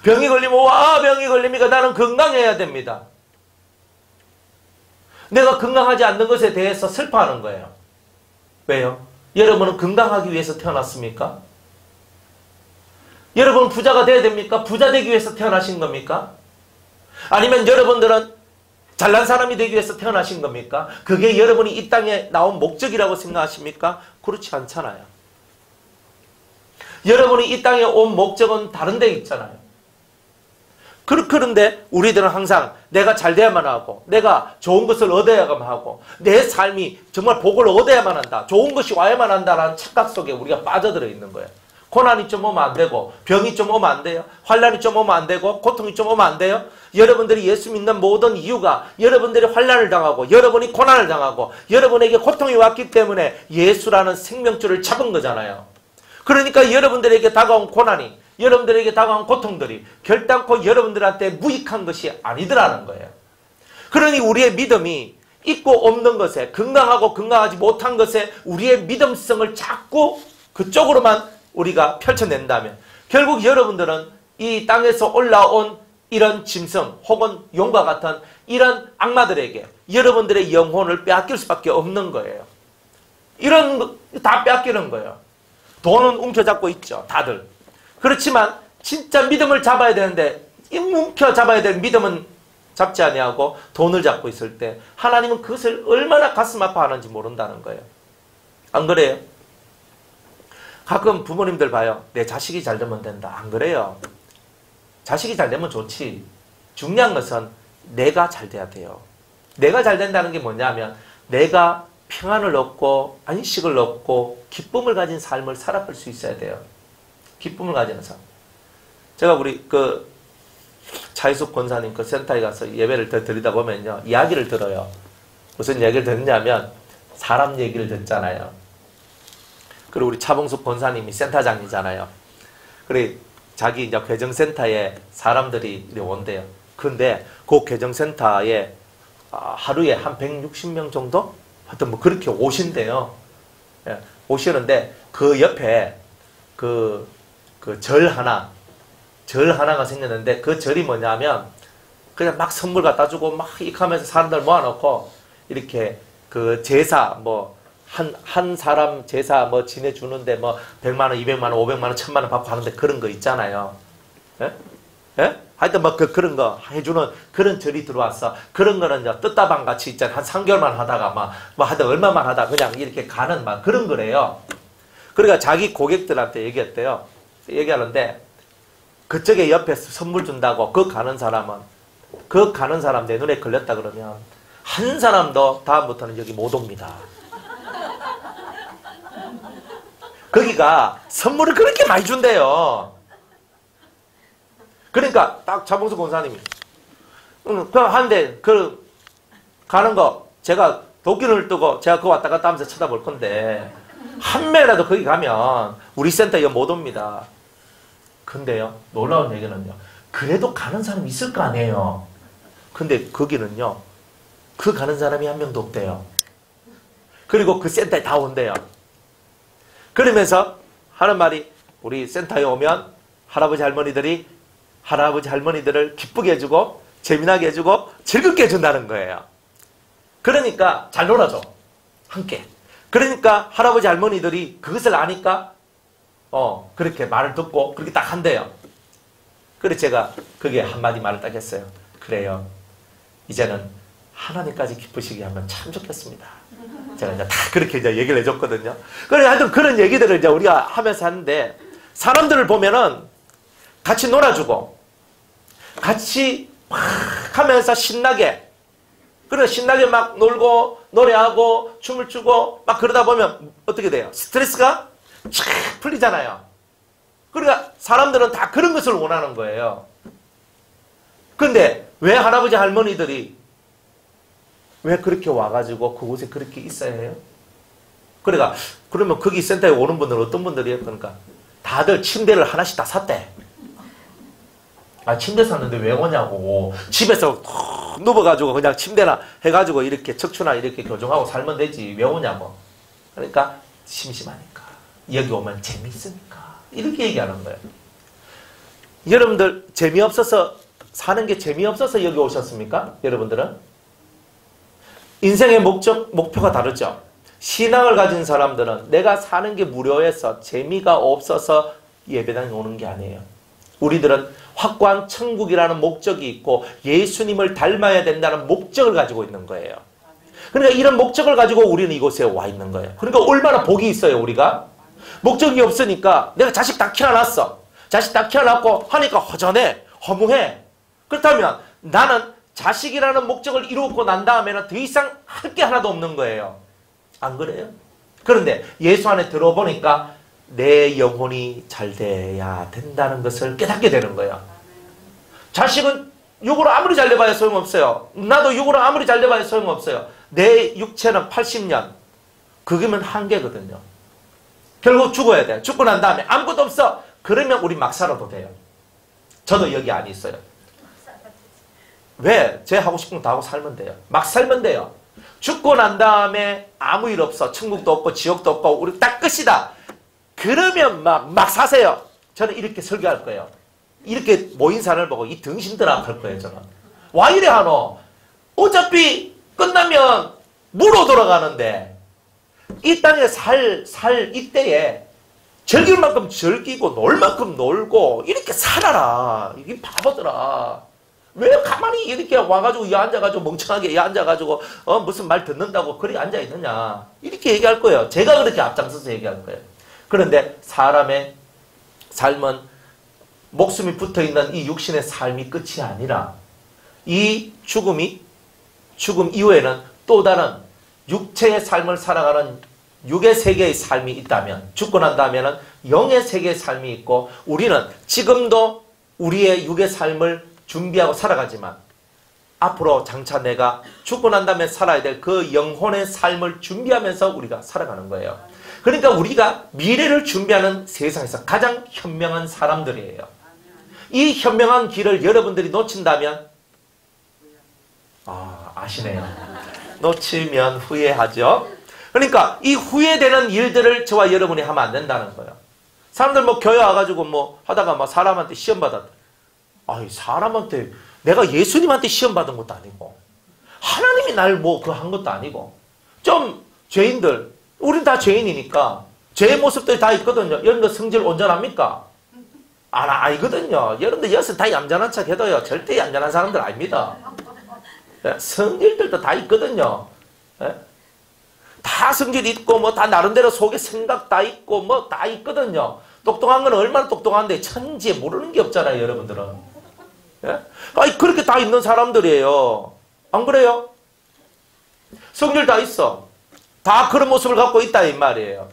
병이 걸리면 와 병이 걸리니까 나는 건강해야 됩니다. 내가 건강하지 않는 것에 대해서 슬퍼하는 거예요. 왜요? 여러분은 건강하기 위해서 태어났습니까? 여러분은 부자가 돼야 됩니까? 부자 되기 위해서 태어나신 겁니까? 아니면 여러분들은 잘난 사람이 되기 위해서 태어나신 겁니까? 그게 여러분이 이 땅에 나온 목적이라고 생각하십니까? 그렇지 않잖아요. 여러분이 이 땅에 온 목적은 다른 데 있잖아요. 그런데 우리들은 항상 내가 잘 돼야만 하고 내가 좋은 것을 얻어야만 하고 내 삶이 정말 복을 얻어야만 한다. 좋은 것이 와야만 한다라는 착각 속에 우리가 빠져들어 있는 거예요. 고난이 좀 오면 안 되고 병이 좀 오면 안 돼요. 환난이 좀 오면 안 되고 고통이 좀 오면 안 돼요. 여러분들이 예수 믿는 모든 이유가 여러분들이 환난을 당하고 여러분이 고난을 당하고 여러분에게 고통이 왔기 때문에 예수라는 생명줄을 잡은 거잖아요. 그러니까 여러분들에게 다가온 고난이 여러분들에게 다가온 고통들이 결단코 여러분들한테 무익한 것이 아니더라는 거예요. 그러니 우리의 믿음이 있고 없는 것에 건강하고 건강하지 못한 것에 우리의 믿음성을 자꾸 그쪽으로만 우리가 펼쳐낸다면 결국 여러분들은 이 땅에서 올라온 이런 짐승 혹은 용과 같은 이런 악마들에게 여러분들의 영혼을 빼앗길 수밖에 없는 거예요. 이런 거 다 빼앗기는 거예요. 돈은 움켜잡고 있죠. 다들. 그렇지만 진짜 믿음을 잡아야 되는데 움켜잡아야 될 믿음은 잡지 아니하고 돈을 잡고 있을 때 하나님은 그것을 얼마나 가슴 아파하는지 모른다는 거예요. 안 그래요? 가끔 부모님들 봐요. 내 자식이 잘 되면 된다. 안 그래요? 자식이 잘 되면 좋지. 중요한 것은 내가 잘 돼야 돼요. 내가 잘 된다는 게 뭐냐면 내가 평안을 얻고 안식을 얻고 기쁨을 가진 삶을 살아갈 수 있어야 돼요. 기쁨을 가지는 삶. 제가 우리 차이숙 권사님 그 센터에 가서 예배를 드리다 보면요. 이야기를 들어요. 무슨 이야기를 듣냐면 사람 얘기를 듣잖아요. 그리고 우리 차봉숙 권사님이 센터장이잖아요. 그래 자기 이제 개정센터에 사람들이 온대요. 근데 그 개정센터에 하루에 한 160명 정도? 하여튼 뭐 그렇게 오신대요. 예, 오시는데 그 옆에 절 하나가 생겼는데 그 절이 뭐냐면 그냥 막 선물 갖다 주고 막 이렇게 사람들 모아놓고 이렇게 그 제사 뭐 한 사람 제사 뭐 지내주는데 뭐 100만 원, 200만 원, 500만 원, 1000만 원 받고 하는데 그런 거 있잖아요. 예? 예? 하여튼 뭐 그런 거 해주는 그런 절이 들어왔어. 그런 거는 이제 뜻다방 같이 있잖아. 한 3개월만 하다가 뭐 하여튼 얼마만 하다 그냥 이렇게 가는 막 그런 거래요. 그러니까 자기 고객들한테 얘기했대요. 얘기하는데 그쪽에 옆에서 선물 준다고 그 가는 사람 내 눈에 걸렸다 그러면 한 사람도 다음부터는 여기 못 옵니다. 거기가 선물을 그렇게 많이 준대요. 그러니까 딱 차봉수 권사님이 그럼 한데 가는 거 제가 도끼를 뜨고 제가 그거 왔다 갔다 하면서 쳐다볼 건데 한 명이라도 거기 가면 우리 센터에 못 옵니다. 근데요 놀라운 얘기는요 그래도 가는 사람이 있을 거 아니에요. 근데 거기는요 그 가는 사람이 한 명도 없대요. 그리고 그 센터에 다 온대요. 그러면서 하는 말이 우리 센터에 오면 할아버지 할머니들을 기쁘게 해주고 재미나게 해주고 즐겁게 해준다는 거예요. 그러니까 잘 놀아줘. 함께. 그러니까 할아버지 할머니들이 그것을 아니까 그렇게 말을 듣고 그렇게 딱 한대요. 그래서 제가 그게 한마디 말을 딱 했어요. 그래요. 이제는 하나님까지 기쁘시게 하면 참 좋겠습니다. 제가 이제 다 그렇게 이제 얘기를 해줬거든요. 그래 하여튼 그런 얘기들을 이제 우리가 하면서 하는데 사람들을 보면은 같이 놀아주고 같이 막 하면서 신나게 막 놀고 노래하고 춤을 추고 막 그러다 보면 어떻게 돼요? 스트레스가 쫙 풀리잖아요. 그러니까 사람들은 다 그런 것을 원하는 거예요. 근데 왜 할아버지 할머니들이 왜 그렇게 와가지고 그곳에 그렇게 있어야 해요? 그러니까 그러면 거기 센터에 오는 분들은 어떤 분들이에요? 그러니까 다들 침대를 하나씩 다 샀대. 아, 침대 샀는데 왜 오냐고. 집에서 누워가지고 그냥 침대나 해가지고 이렇게 척추나 이렇게 교정하고 살면 되지. 왜 오냐고. 그러니까 심심하니까. 여기 오면 재미있으니까. 이렇게 얘기하는 거예요. 여러분들 재미없어서 사는 게 재미없어서 여기 오셨습니까? 여러분들은? 인생의 목표가 다르죠. 신앙을 가진 사람들은 내가 사는 게 무료해서 재미가 없어서 예배당에 오는 게 아니에요. 우리들은 확고한 천국이라는 목적이 있고 예수님을 닮아야 된다는 목적을 가지고 있는 거예요. 그러니까 이런 목적을 가지고 우리는 이곳에 와 있는 거예요. 그러니까 얼마나 복이 있어요, 우리가? 목적이 없으니까 내가 자식 다 키워놨어. 자식 다 키워놨고 하니까 허전해, 허무해. 그렇다면 나는 자식이라는 목적을 이루고 난 다음에는 더 이상 할 게 하나도 없는 거예요. 안 그래요? 그런데 예수 안에 들어보니까 내 영혼이 잘 돼야 된다는 것을 깨닫게 되는 거예요. 자식은 육으로 아무리 잘 돼봐야 소용없어요. 나도 육으로 아무리 잘 돼봐야 소용없어요. 내 육체는 80년. 그게면 한계거든요. 결국 죽어야 돼. 죽고 난 다음에 아무것도 없어. 그러면 우리 막 살아도 돼요. 저도 여기 안 있어요. 왜? 제 하고 싶은 거 다 하고 살면 돼요. 막 살면 돼요. 죽고 난 다음에 아무 일 없어. 천국도 없고 지옥도 없고 우리 딱 끝이다. 그러면 막 사세요. 저는 이렇게 설교할 거예요. 이렇게 모인 사람을 보고 이 등신들아 할 거예요. 저는. 와 이래 하노. 어차피 끝나면 무로 돌아가는데 이 땅에 살 이때에 즐길 만큼 즐기고 놀 만큼 놀고 이렇게 살아라. 이게 바보더라. 왜 가만히 이렇게 와가지고 이 앉아가지고 멍청하게 이 앉아가지고 무슨 말 듣는다고 그리 앉아있느냐. 이렇게 얘기할 거예요. 제가 그렇게 앞장서서 얘기할 거예요. 그런데 사람의 삶은 목숨이 붙어있는 이 육신의 삶이 끝이 아니라 이 죽음 이후에는 또 다른 육체의 삶을 살아가는 육의 세계의 삶이 있다면 죽고 난 다음에는 영의 세계의 삶이 있고 우리는 지금도 우리의 육의 삶을 준비하고 살아가지만 앞으로 장차 내가 죽고 난 다음에 살아야 될 그 영혼의 삶을 준비하면서 우리가 살아가는 거예요. 그러니까 우리가 미래를 준비하는 세상에서 가장 현명한 사람들이에요. 이 현명한 길을 여러분들이 놓친다면 아시네요. 놓치면 후회하죠. 그러니까 이 후회되는 일들을 저와 여러분이 하면 안 된다는 거예요. 사람들 교회 와가지고 하다가 사람한테 시험 받았다. 사람한테 내가 예수님한테 시험 받은 것도 아니고 하나님이 날 한 것도 아니고 좀 죄인들 우린 다 죄인이니까 죄의 모습들이 다 있거든요. 여러분들 성질 온전합니까? 아니거든요. 여러분들 여기서 다 얌전한 척 해도요. 절대 얌전한 사람들 아닙니다. 성질들도 다 있거든요. 다 성질 있고 다 나름대로 속에 생각 다 있고 다 있거든요. 똑똑한 건 얼마나 똑똑한데 천지에 모르는 게 없잖아요. 여러분들은. 그렇게 다 있는 사람들이에요. 안 그래요? 성질 다 있어. 다 그런 모습을 갖고 있다 이 말이에요.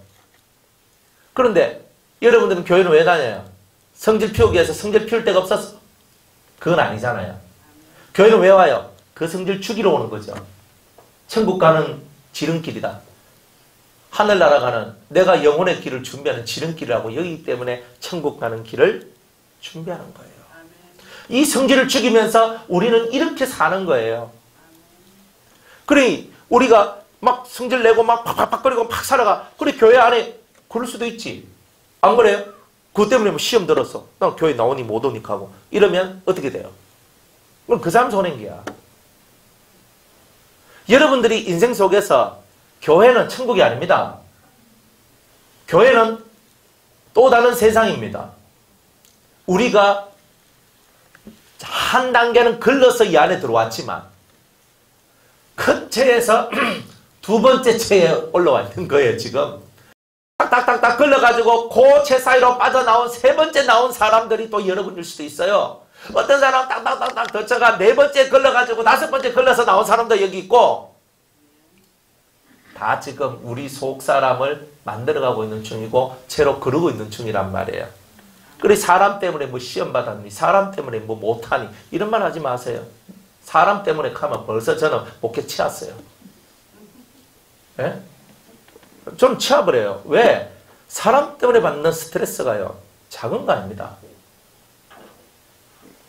그런데 여러분들은 교회는 왜 다녀요? 성질 피우기 위해서 성질 피울 데가 없었어? 그건 아니잖아요. 교회는 왜 와요? 그 성질 죽이러 오는 거죠. 천국 가는 지름길이다. 하늘나라 가는 내가 영혼의 길을 준비하는 지름길이라고 여기기 때문에 천국 가는 길을 준비하는 거예요. 이 성질을 죽이면서 우리는 이렇게 사는 거예요. 그러니 우리가 성질 내고 팍팍팍거리고 막 살아가. 그래 교회 안에 그럴 수도 있지. 안 그래요? 그것 때문에 시험 들었어. 난 교회 나오니 못 오니까 하고. 이러면 어떻게 돼요? 그럼 그 사람 손해인 거야. 여러분들이 인생 속에서 교회는 천국이 아닙니다. 교회는 또 다른 세상입니다. 우리가 한 단계는 걸러서 이 안에 들어왔지만 큰 체에서 두 번째 체에 올라와 있는 거예요. 지금 딱딱딱딱 걸려가지고 그 체 사이로 빠져나온 세 번째 나온 사람들이 또 여러분일 수도 있어요. 어떤 사람은 딱딱딱딱 덧쳐가 네 번째 걸려가지고 다섯 번째 걸려서 나온 사람도 여기 있고 다 지금 우리 속 사람을 만들어가고 있는 중이고 채로 그러고 있는 중이란 말이에요. 그래 사람 때문에 뭐 시험 받았니? 사람 때문에 뭐 못하니? 이런 말 하지 마세요. 사람 때문에 가면 벌써 저는 목회 치웠어요. 예? 좀 치워버려요. 왜? 사람 때문에 받는 스트레스가요. 작은 거 아닙니다.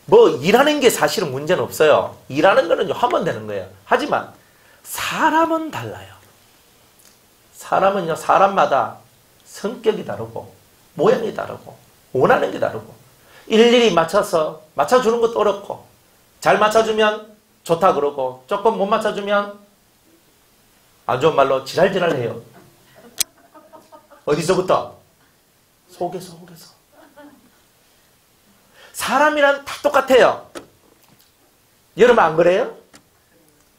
뭐 일하는 게 사실은 문제는 없어요. 일하는 거는 하면 되는 거예요. 하지만 사람은 달라요. 사람은요. 사람마다 성격이 다르고 모양이 다르고 원하는 게 다르고 일일이 맞춰주는 것도 어렵고 잘 맞춰주면 좋다 그러고 조금 못 맞춰주면 안 좋은 말로 지랄지랄해요. 어디서부터? 속에서. 사람이란 다 똑같아요. 여러분 안 그래요?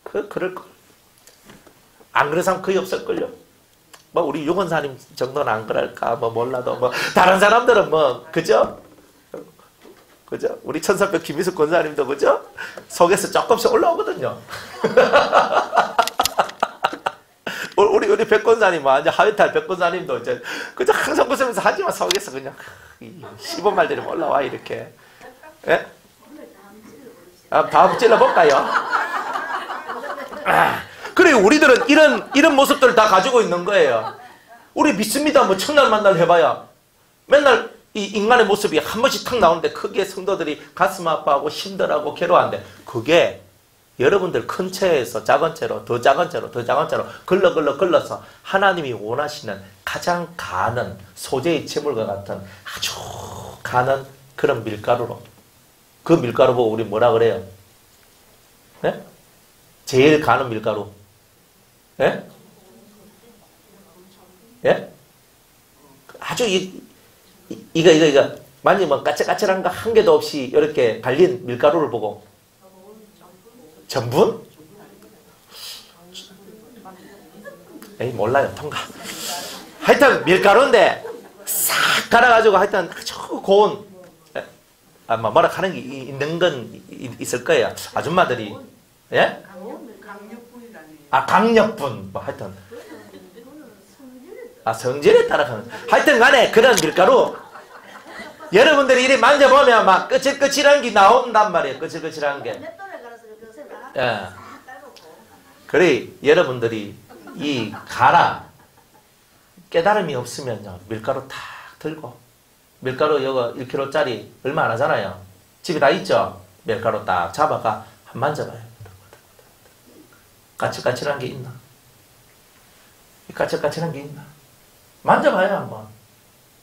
그럴걸. 안 그런 사람 거의 없을걸요? 뭐 우리 유건사님 정도는 안 그럴까 뭐 몰라도 뭐 다른 사람들은 뭐 그죠? 우리 천사벽 김희숙 권사님도 그죠? 속에서 조금씩 올라오거든요. 우리 백권사님 완전 하회탈 백권사님도 이제 그저 항상 웃으면서 하지만 속에서 그냥 시범 말들이 올라와 이렇게. 예? 다음 찔러볼까요? 그래 우리들은 이런 모습들을 다 가지고 있는 거예요. 우리 믿습니다. 뭐 첫날 만날 해봐야 맨날 이 인간의 모습이 한 번씩 탁 나오는데 크게 성도들이 가슴 아파하고 힘들어하고 괴로워하는데 그게 여러분들 큰 채에서 작은 채로 더 작은 채로 걸러서 하나님이 원하시는 가장 가는 소재의 채물과 같은 아주 가는 그런 밀가루로 그 밀가루 보고 우리 뭐라 그래요? 네? 제일 가는 밀가루. 예? 예? 아주 이거 만지면 까칠까칠한 거 한 개도 없이 이렇게 갈린 밀가루를 보고 전분? 에이 몰라요. 통과. 하여튼 밀가루인데 싹 갈아가지고 하여튼 아주 고운 뭐라 하는 게 있는 건 있을 거예요. 아줌마들이. 예? 강력분. 뭐 하여튼. 성질에 따라 가는. 하여튼 간에 그런 밀가루. 여러분들이 이리 만져보면 막 거칠거칠한 게 나온단 말이에요. 거칠거칠한 게. 예. 그래, 여러분들이 이 깨달음이 없으면요. 밀가루 탁 들고. 밀가루 이거 1kg짜리 얼마 안 하잖아요. 집에 다 있죠? 밀가루 딱 잡아가 한 만져봐요. 까칠까칠한 게 있나? 까칠까칠한 게 있나? 만져봐요, 한번.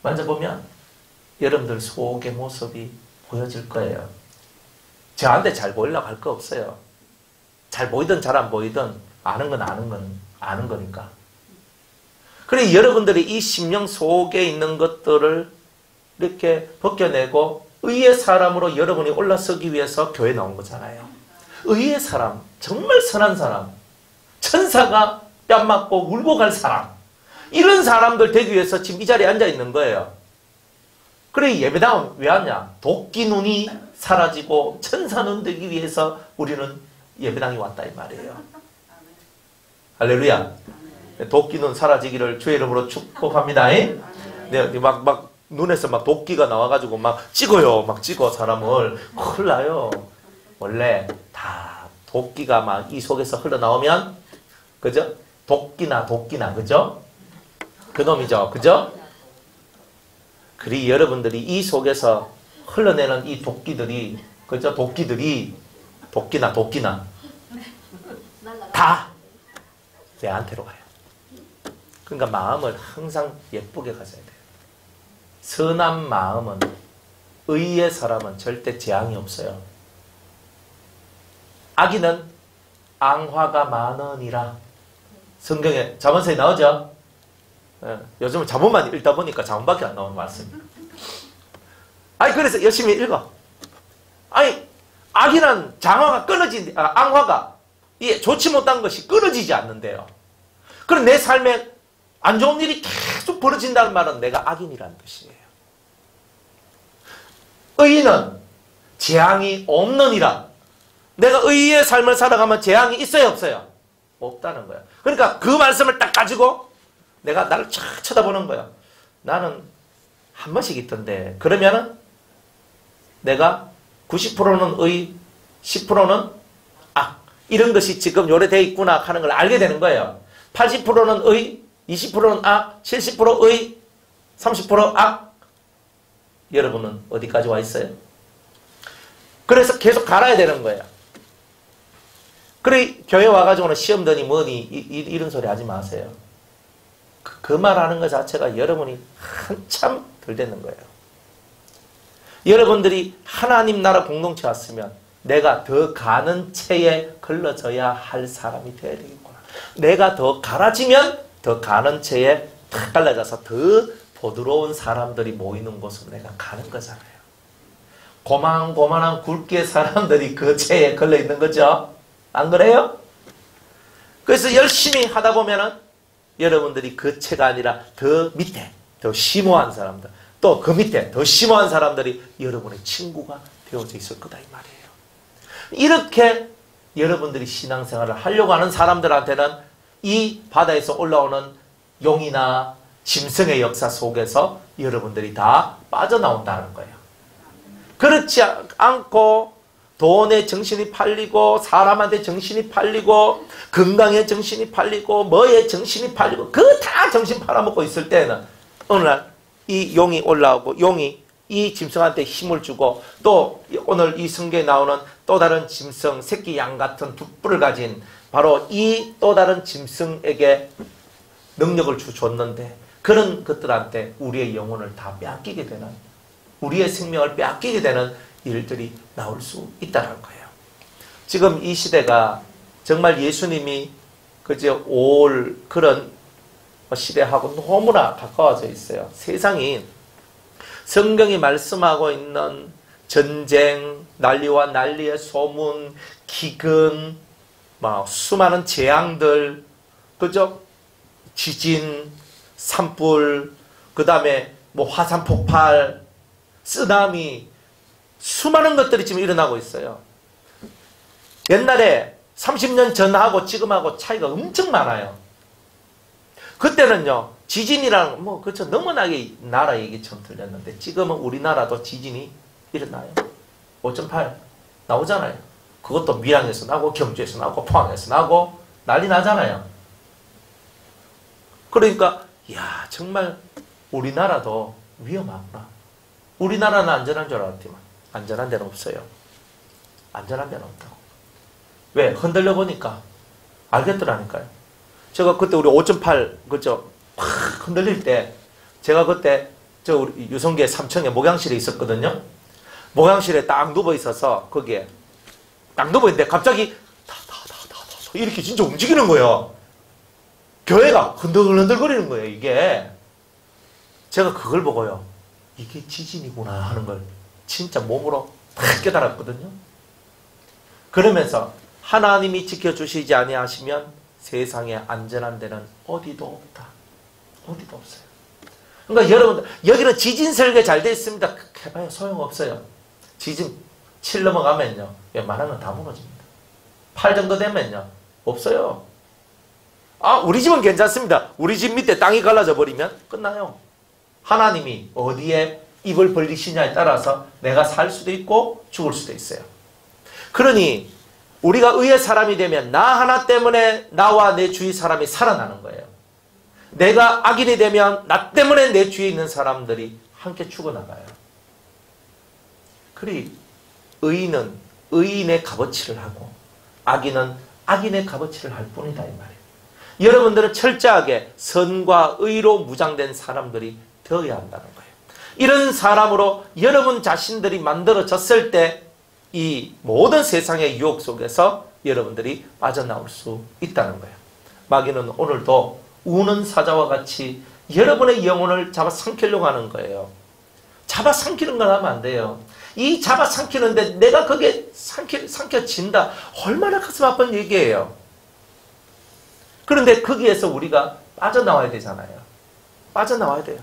만져보면 여러분들 속의 모습이 보여질 거예요. 저한테 잘 보이려고 할 거 없어요. 잘 보이든 잘 안 보이든 아는 건 아는 거니까. 그래 여러분들이 이 심령 속에 있는 것들을 이렇게 벗겨내고 의의 사람으로 여러분이 올라서기 위해서 교회 나온 거잖아요. 의의 사람, 정말 선한 사람, 천사가 뺨 맞고 울고 갈 사람, 이런 사람들 되기 위해서 지금 이 자리에 앉아 있는 거예요. 그래 예배당은 왜 왔냐? 도끼 눈이 사라지고 천사 눈 되기 위해서 우리는 예배당에 왔다 이 말이에요. 할렐루야. 도끼 눈 사라지기를 주의 이름으로 축복합니다. 네, 막 눈에서 막 도끼가 나와가지고 막 찍어요. 막 찍어 사람을. 큰일 나요. 원래 다 도끼가 막 이 속에서 흘러나오면 그죠? 도끼나 그죠? 그놈이죠. 그죠? 그리 여러분들이 이 속에서 흘러내는 이 도끼들이 그죠? 도끼나 다 내한테로 가요. 그러니까 마음을 항상 예쁘게 가져야 돼요. 선한 마음은 의의 사람은 절대 재앙이 없어요. 악인은 앙화가 많으니라. 성경에 잠언서에 나오죠? 요즘은 잠언만 읽다 보니까 잠언밖에 안 나오는 말씀입니다. 그래서 열심히 읽어. 악인은 앙화가 좋지 못한 것이 끊어지지 않는데요. 그럼 내 삶에 안 좋은 일이 계속 벌어진다는 말은 내가 악인이라는 뜻이에요. 의인은 재앙이 없느니라. 내가 의의 삶을 살아가면 재앙이 있어요, 없어요? 없다는 거야. 그러니까 그 말씀을 딱 가지고 내가 나를 쫙 쳐다보는 거야. 나는 한 번씩 있던데. 그러면은 내가 90%는 의, 10%는 악. 이런 것이 지금 요래되어 있구나 하는 걸 알게 되는 거예요. 80%는 의, 20%는 악, 70% 의, 30% 악. 여러분은 어디까지 와 있어요? 그래서 계속 갈아야 되는 거예요. 그래, 교회 와가지고는 시험 드니 뭐니 이런 소리 하지 마세요. 그 말하는 것 자체가 여러분이 한참 덜 되는 거예요. 여러분들이 하나님 나라 공동체 왔으면 내가 더 가는 채에 걸러져야 할 사람이 되어야 되겠구나. 내가 더 갈아지면 더 가는 채에 탁 갈라져서 더 부드러운 사람들이 모이는 곳으로 내가 가는 거잖아요. 고만고만한 굵게 사람들이 그 채에 걸려 있는 거죠. 안 그래요? 그래서 열심히 하다 보면은 여러분들이 그 채가 아니라 더 밑에 더 심오한 사람들, 또 그 밑에 더 심오한 사람들이 여러분의 친구가 되어져 있을 거다 이 말이에요. 이렇게 여러분들이 신앙생활을 하려고 하는 사람들한테는 이 바다에서 올라오는 용이나 짐승의 역사 속에서 여러분들이 다 빠져나온다는 거예요. 그렇지 않고 돈에 정신이 팔리고 사람한테 정신이 팔리고 건강에 정신이 팔리고 뭐에 정신이 팔리고 그 다 정신 팔아먹고 있을 때는 어느 날 이 용이 올라오고 용이 이 짐승한테 힘을 주고 또 오늘 이 성경에 나오는 또 다른 짐승 새끼 양 같은 두 뿔을 가진 바로 이 또 다른 짐승에게 능력을 줬는데 그런 것들한테 우리의 영혼을 다 빼앗기게 되는 우리의 생명을 빼앗기게 되는 일들이 나올 수 있다는 거예요. 지금 이 시대가 정말 예수님이 그저 올 그런 시대하고 너무나 가까워져 있어요. 세상이 성경이 말씀하고 있는 전쟁, 난리와 난리의 소문, 기근, 막 수많은 재앙들, 그죠? 지진, 산불, 그 다음에 뭐 화산 폭발, 쓰나미, 수많은 것들이 지금 일어나고 있어요. 옛날에 30년 전하고 지금하고 차이가 엄청 많아요. 그때는요, 지진이랑 뭐, 그렇죠. 너무나게 나라 얘기처럼 들렸는데, 지금은 우리나라도 지진이 일어나요. 5.8 나오잖아요. 그것도 밀양에서 나고, 경주에서 나고, 포항에서 나고, 난리 나잖아요. 그러니까, 이야, 정말 우리나라도 위험하구나. 우리나라는 안전한 줄 알았지만, 안전한 데는 없어요. 안전한 데는 없다고. 왜? 흔들려 보니까 알겠더라니까요. 제가 그때 우리 5.8 그죠? 확 흔들릴 때 제가 그때 저 우리 유성계 삼청에 목양실에 있었거든요. 목양실에 딱 누워 있어서 거기에 딱 누워 있는데 갑자기 이렇게 진짜 움직이는 거예요. 교회가 흔들흔들거리는 거예요. 이게 제가 그걸 보고요. 이게 지진이구나 하는 걸 진짜 몸으로 딱 깨달았거든요. 그러면서 하나님이 지켜주시지 아니하시면 세상에 안전한 데는 어디도 없다. 어디도 없어요. 그러니까 여러분들 여기는 지진 설계 잘 돼 있습니다. 해봐요. 소용없어요. 지진 7 넘어가면요. 웬만한 건 다 무너집니다. 8 정도 되면요. 없어요. 아, 우리 집은 괜찮습니다. 우리 집 밑에 땅이 갈라져 버리면 끝나요. 하나님이 어디에 입을 벌리시냐에 따라서 내가 살 수도 있고 죽을 수도 있어요. 그러니 우리가 의의 사람이 되면 나 하나 때문에 나와 내 주위 사람이 살아나는 거예요. 내가 악인이 되면 나 때문에 내 주위에 있는 사람들이 함께 죽어나가요. 그리 의인은 의인의 값어치를 하고 악인은 악인의 값어치를 할 뿐이다 이 말이에요. 여러분들은 철저하게 선과 의로 무장된 사람들이 되어야 한다는 거예요. 이런 사람으로 여러분 자신들이 만들어졌을 때 이 모든 세상의 유혹 속에서 여러분들이 빠져나올 수 있다는 거예요. 마귀는 오늘도 우는 사자와 같이 여러분의 영혼을 잡아삼키려고 하는 거예요. 잡아삼키는 건 하면 안 돼요. 이 잡아삼키는데 내가 거기에 삼켜진다. 얼마나 가슴 아픈 얘기예요. 그런데 거기에서 우리가 빠져나와야 되잖아요. 빠져나와야 돼요.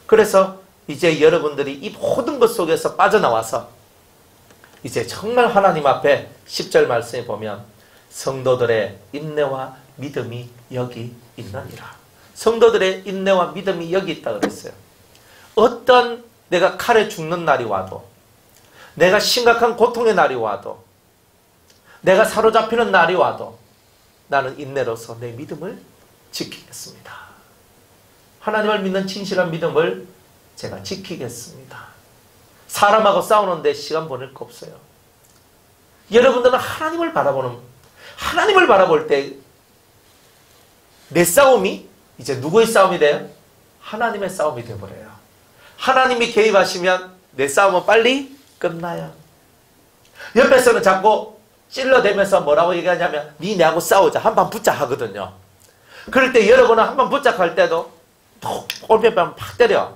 그래서 이제 여러분들이 이 모든 것 속에서 빠져나와서 이제 정말 하나님 앞에 10절 말씀에 보면 성도들의 인내와 믿음이 여기 있느니라. 성도들의 인내와 믿음이 여기 있다 그랬어요. 어떤 내가 칼에 죽는 날이 와도, 내가 심각한 고통의 날이 와도, 내가 사로잡히는 날이 와도 나는 인내로서 내 믿음을 지키겠습니다. 하나님을 믿는 진실한 믿음을 제가 지키겠습니다. 사람하고 싸우는데 시간 보낼 거 없어요. 여러분들은 하나님을 바라볼 때 내 싸움이 이제 누구의 싸움이 돼요? 하나님의 싸움이 되어버려요. 하나님이 개입하시면 내 싸움은 빨리 끝나요. 옆에서는 자꾸 찔러대면서 뭐라고 얘기하냐면 니 내하고 싸우자, 한판 붙자 하거든요. 그럴 때 여러분은 한판 붙자 할 때도 꼴면만 팍 때려.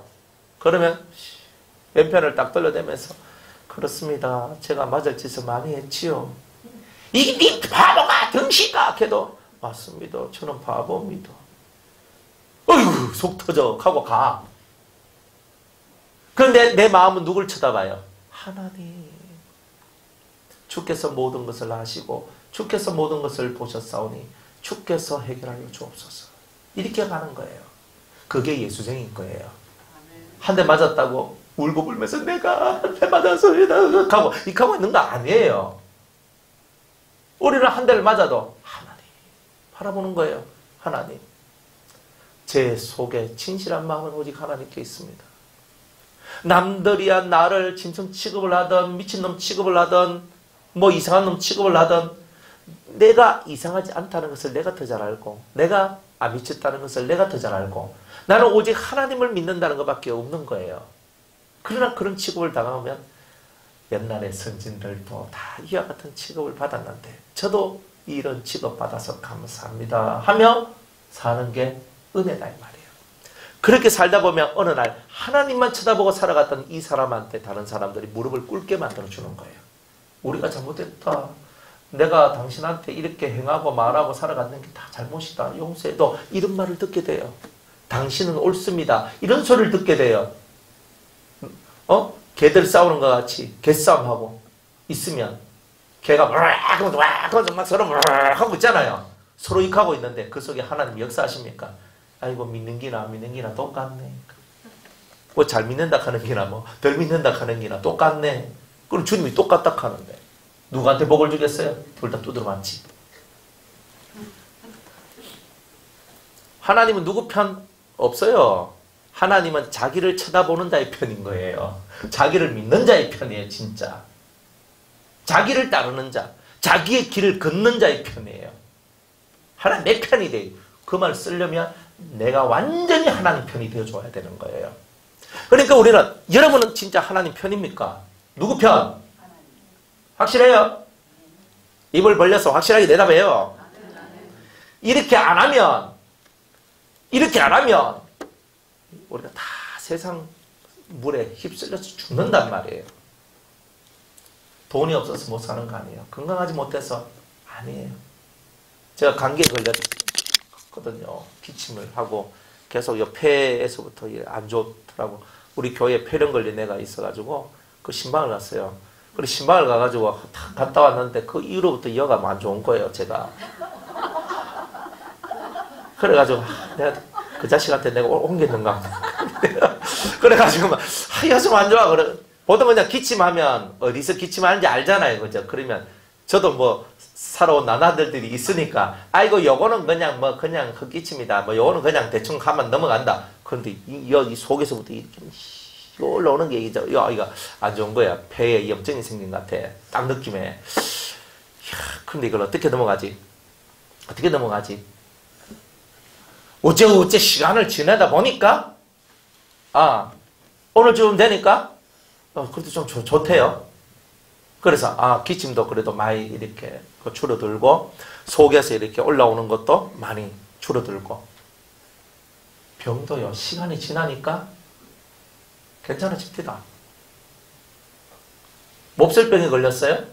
그러면 왼편을 딱 돌려대면서 그렇습니다. 제가 맞을 짓을 많이 했지요. 이게 니 바보가 등신가 해도 맞습니다. 저는 바보입니다. 어휴 속 터져 하고 가. 그런데 내 마음은 누굴 쳐다봐요? 하나님. 주께서 모든 것을 아시고 주께서 모든 것을 보셨사오니 주께서 해결하여 주옵소서. 이렇게 가는 거예요. 그게 예수쟁인 거예요. 한 대 맞았다고 울고 불면서 내가 한 대 맞아서 하고 이렇게 하고 있는 거 아니에요. 우리는 한 대를 맞아도 하나님 바라보는 거예요. 하나님. 제 속에 진실한 마음은 오직 하나님께 있습니다. 남들이야 나를 짐승 취급을 하든 미친놈 취급을 하든 뭐 이상한 놈 취급을 하든 내가 이상하지 않다는 것을 내가 더 잘 알고 내가 안 미쳤다는 것을 내가 더 잘 알고 나는 오직 하나님을 믿는다는 것밖에 없는 거예요. 그러나 그런 취급을 당하면 옛날의 선진들도 다 이와 같은 취급을 받았는데 저도 이런 취급 받아서 감사합니다 하며 사는 게 은혜다 이 말이에요. 그렇게 살다 보면 어느 날 하나님만 쳐다보고 살아갔던 이 사람한테 다른 사람들이 무릎을 꿇게 만들어주는 거예요. 우리가 잘못했다. 내가 당신한테 이렇게 행하고 말하고 살아갔는 게 다 잘못이다. 용서해도 이런 말을 듣게 돼요. 당신은 옳습니다. 이런 소리를 듣게 돼요. 개들 싸우는 것 같이 개싸움하고 있으면 개가 막 서로 하고 있잖아요. 서로 익하고 있는데 그 속에 하나님 역사하십니까? 아이고 믿는 기나 안 믿는 기나 똑같네. 뭐 잘 믿는다 하는 기나 뭐 덜 믿는다 하는 기나 똑같네. 그럼 주님이 똑같다 하는데 누구한테 복을 주겠어요? 둘 다 두드려 맞지. 하나님은 누구 편 없어요. 하나님은 자기를 쳐다보는 자의 편인 거예요. 자기를 믿는 자의 편이에요. 진짜. 자기를 따르는 자, 자기의 길을 걷는 자의 편이에요. 하나님 내 편이 돼요. 그 말을 쓰려면 내가 완전히 하나님 편이 되어줘야 되는 거예요. 그러니까 우리는 여러분은 진짜 하나님 편입니까? 누구 편? 확실해요? 입을 벌려서 확실하게 대답해요. 이렇게 안 하면 우리가 다 세상 물에 휩쓸려서 죽는단 말이에요. 돈이 없어서 못 사는 거 아니에요. 건강하지 못해서 아니에요. 제가 감기에 걸렸거든요. 기침을 하고 계속 폐에서부터 안 좋더라고. 우리 교회에 폐렴 걸린 애가 있어가지고 그 신방을 갔어요. 그리고 신방을 가가지고 갔다 왔는데 그 이후로부터 여가 안 좋은 거예요. 제가. 그래가지고 내가 그 자식한테 내가 옮겼는가. 그래가지고 막 좀 안 좋아. 그래. 보통 그냥 기침하면 어디서 기침하는지 알잖아요. 그죠? 그러면 저도 뭐 살아온 나나들이 있으니까 아이고 요거는 그냥 헛기침이다. 뭐 요거는 그냥 대충 가면 넘어간다. 그런데 여기 속에서부터 이렇게 올라오는 게 이거 안 좋은 거야. 폐에 염증이 생긴 것 같아. 딱 느낌에. 근데 이걸 어떻게 넘어가지? 어째 시간을 지내다 보니까 오늘쯤 되니까 그래도 좀 좋대요. 그래서 기침도 그래도 많이 이렇게 줄어들고 속에서 이렇게 올라오는 것도 많이 줄어들고 병도요 시간이 지나니까 괜찮아집니다. 몹쓸병이 걸렸어요?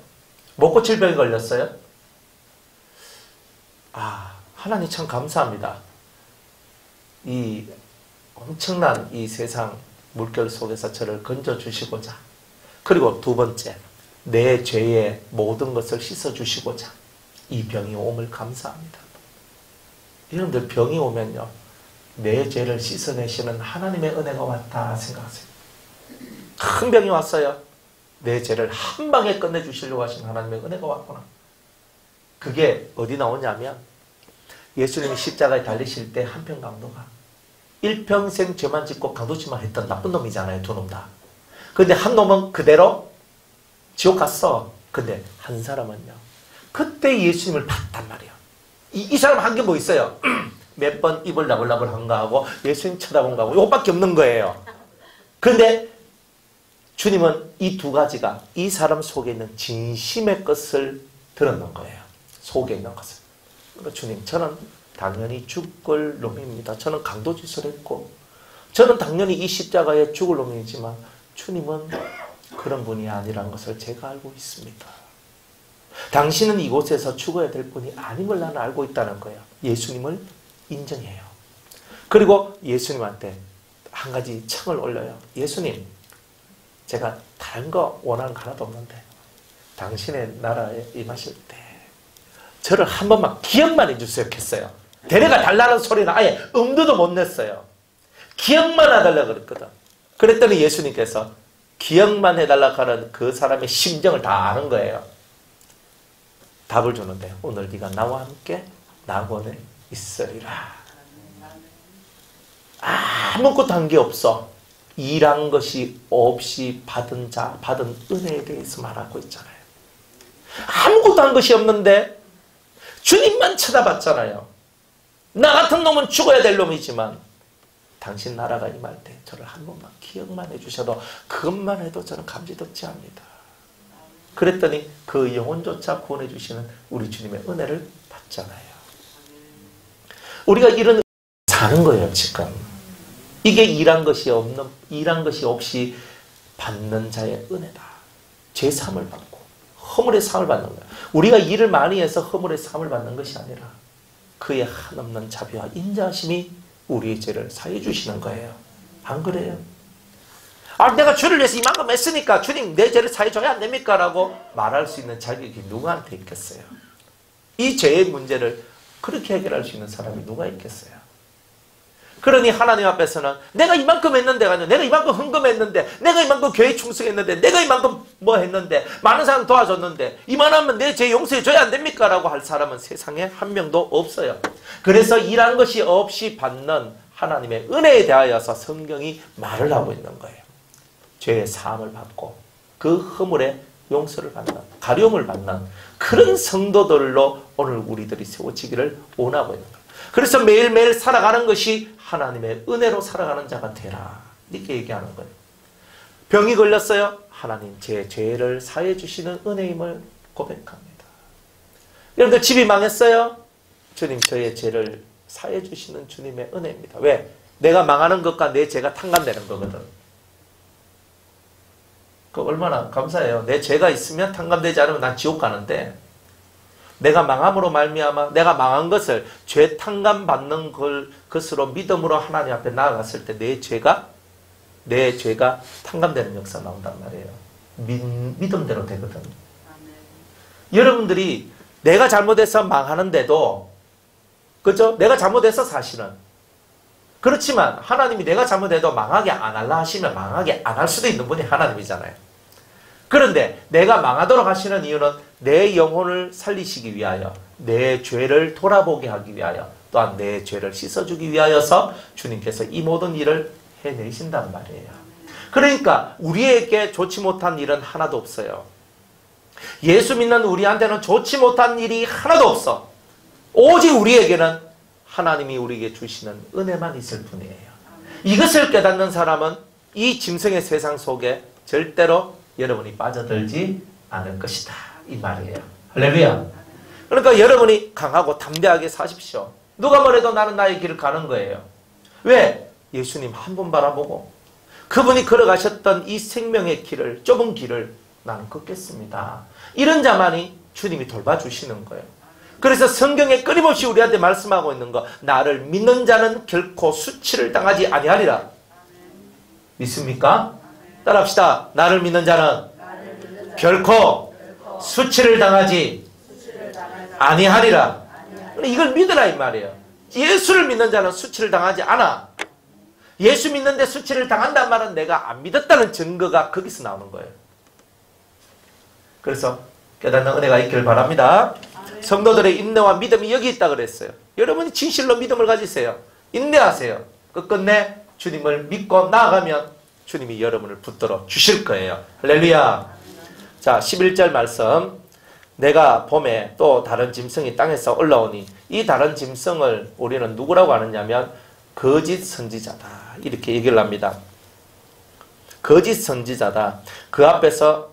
못 고칠 병이 걸렸어요? 하나님 참 감사합니다. 이 엄청난 이 세상 물결 속에서 저를 건져주시고자 그리고 두 번째 내 죄의 모든 것을 씻어주시고자 이 병이 옴을 감사합니다. 여러분들 병이 오면요, 내 죄를 씻어내시는 하나님의 은혜가 왔다 생각하세요. 큰 병이 왔어요. 내 죄를 한 방에 끝내주시려고 하신 하나님의 은혜가 왔구나. 그게 어디 나오냐면 예수님이 십자가에 달리실 때 한평 강도가 일평생 죄만 짓고 강도짓만 했던 나쁜 놈이잖아요. 두 놈 다. 근데 한 놈은 그대로 지옥 갔어. 근데 한 사람은요, 그때 예수님을 봤단 말이에요. 이 사람 한 게 뭐 있어요? 몇 번 입을 나불나불 한 거하고 예수님 쳐다본 거하고 이것밖에 없는 거예요. 그런데 주님은 이 두 가지가 이 사람 속에 있는 진심의 것을 드러낸 거예요. 속에 있는 것을. 그러니까 주님, 저는 당연히 죽을 놈입니다. 저는 강도짓을 했고 저는 당연히 이 십자가에 죽을 놈이지만 주님은 그런 분이 아니라는 것을 제가 알고 있습니다. 당신은 이곳에서 죽어야 될 분이 아님을 나는 알고 있다는 거예요. 예수님을 인정해요. 그리고 예수님한테 한 가지 청을 올려요. 예수님, 제가 다른 거 원하는 거 하나도 없는데 당신의 나라에 임하실 때 저를 한 번만 기억만 해주세요 했어요. 데려가 달라는 소리는 아예 엄두도 못 냈어요. 기억만 해달라고 그랬거든. 그랬더니 예수님께서 기억만 해달라고 하는 그 사람의 심정을 다 아는 거예요. 답을 주는데 오늘 네가 나와 함께 낙원에 있으리라. 아무것도 한 게 없어. 일한 것이 없이 받은 자, 받은 은혜에 대해서 말하고 있잖아요. 아무것도 한 것이 없는데 주님만 쳐다봤잖아요. 나 같은 놈은 죽어야 될 놈이지만 당신 나라가 임할 때 저를 한 번만 기억만 해주셔도 그것만 해도 저는 감지덕지 합니다. 그랬더니 그 영혼조차 구원해 주시는 우리 주님의 은혜를 받잖아요. 우리가 이런 사는 거예요, 지금. 이게 일한 것이 없이 받는 자의 은혜다. 죄 사함을 받고 허물의 사함을 받는 거예요. 우리가 일을 많이 해서 허물의 사함을 받는 것이 아니라 그의 한없는 자비와 인자하심이 우리의 죄를 사해 주시는 거예요. 안 그래요? 내가 주를 위해서 이만큼 했으니까 주님 내 죄를 사해 줘야 안 됩니까? 라고 말할 수 있는 자격이 누구한테 있겠어요? 이 죄의 문제를 그렇게 해결할 수 있는 사람이 누가 있겠어요? 그러니 하나님 앞에서는 내가 이만큼 했는데, 내가 이만큼 헌금했는데, 내가 이만큼 교회 충성했는데, 내가 이만큼 뭐 했는데, 많은 사람 도와줬는데 이만하면 내 죄 용서해 줘야 안 됩니까? 라고 할 사람은 세상에 한 명도 없어요. 그래서 일한 것이 없이 받는 하나님의 은혜에 대하여서 성경이 말을 하고 있는 거예요. 죄의 사함을 받고 그 허물의 용서를 받는, 가려움을 받는 그런 성도들로 오늘 우리들이 세워지기를 원하고 있는 거예요. 그래서 매일매일 살아가는 것이 하나님의 은혜로 살아가는 자가 되라, 이렇게 얘기하는 거예요. 병이 걸렸어요? 하나님 제 죄를 사해 주시는 은혜임을 고백합니다. 여러분들 집이 망했어요? 주님 저의 죄를 사해 주시는 주님의 은혜입니다. 왜? 내가 망하는 것과 내 죄가 탕감되는 거거든. 그 얼마나 감사해요. 내 죄가 있으면 탕감되지 않으면 난 지옥 가는데, 내가 망함으로 말미암아 내가 망한 것을 죄 탕감받는 것으로 믿음으로 하나님 앞에 나아갔을 때 내 죄가 탕감되는 역사 나온단 말이에요. 믿음대로 되거든. 여러분들이 내가 잘못해서 망하는데도, 그죠? 내가 잘못해서 사실은. 그렇지만 하나님이 내가 잘못해도 망하게 안 할라 하시면 망하게 안 할 수도 있는 분이 하나님이잖아요. 그런데 내가 망하도록 하시는 이유는 내 영혼을 살리시기 위하여, 내 죄를 돌아보게 하기 위하여, 또한 내 죄를 씻어주기 위하여서 주님께서 이 모든 일을 해내신단 말이에요. 그러니까 우리에게 좋지 못한 일은 하나도 없어요. 예수 믿는 우리한테는 좋지 못한 일이 하나도 없어. 오직 우리에게는 하나님이 우리에게 주시는 은혜만 있을 뿐이에요. 이것을 깨닫는 사람은 이 짐승의 세상 속에 절대로 여러분이 빠져들지 않을 것이다, 이 말이에요. 할렐루야. 그러니까 여러분이 강하고 담대하게 사십시오. 누가 뭐래도 나는 나의 길을 가는 거예요. 왜? 예수님 한 번 바라보고 그분이 걸어가셨던 이 생명의 길을, 좁은 길을 나는 걷겠습니다. 이런 자만이 주님이 돌봐주시는 거예요. 그래서 성경에 끊임없이 우리한테 말씀하고 있는 거, 나를 믿는 자는 결코 수치를 당하지 아니하리라. 믿습니까? 따라합시다. 나를 믿는 자는 결코 수치를 당하지 아니하리라. 이걸 믿으라 이 말이에요. 예수를 믿는 자는 수치를 당하지 않아. 예수 믿는데 수치를 당한다는 말은 내가 안 믿었다는 증거가 거기서 나오는 거예요. 그래서 깨닫는 은혜가 있기를 바랍니다. 성도들의 인내와 믿음이 여기 있다 그랬어요. 여러분이 진실로 믿음을 가지세요. 인내하세요. 끝끝내 주님을 믿고 나아가면 주님이 여러분을 붙들어 주실 거예요. 할렐루야. 자, 11절 말씀. 내가 봄에 또 다른 짐승이 땅에서 올라오니 이 다른 짐승을 우리는 누구라고 하느냐면 거짓 선지자다. 이렇게 얘기를 합니다. 거짓 선지자다. 그 앞에서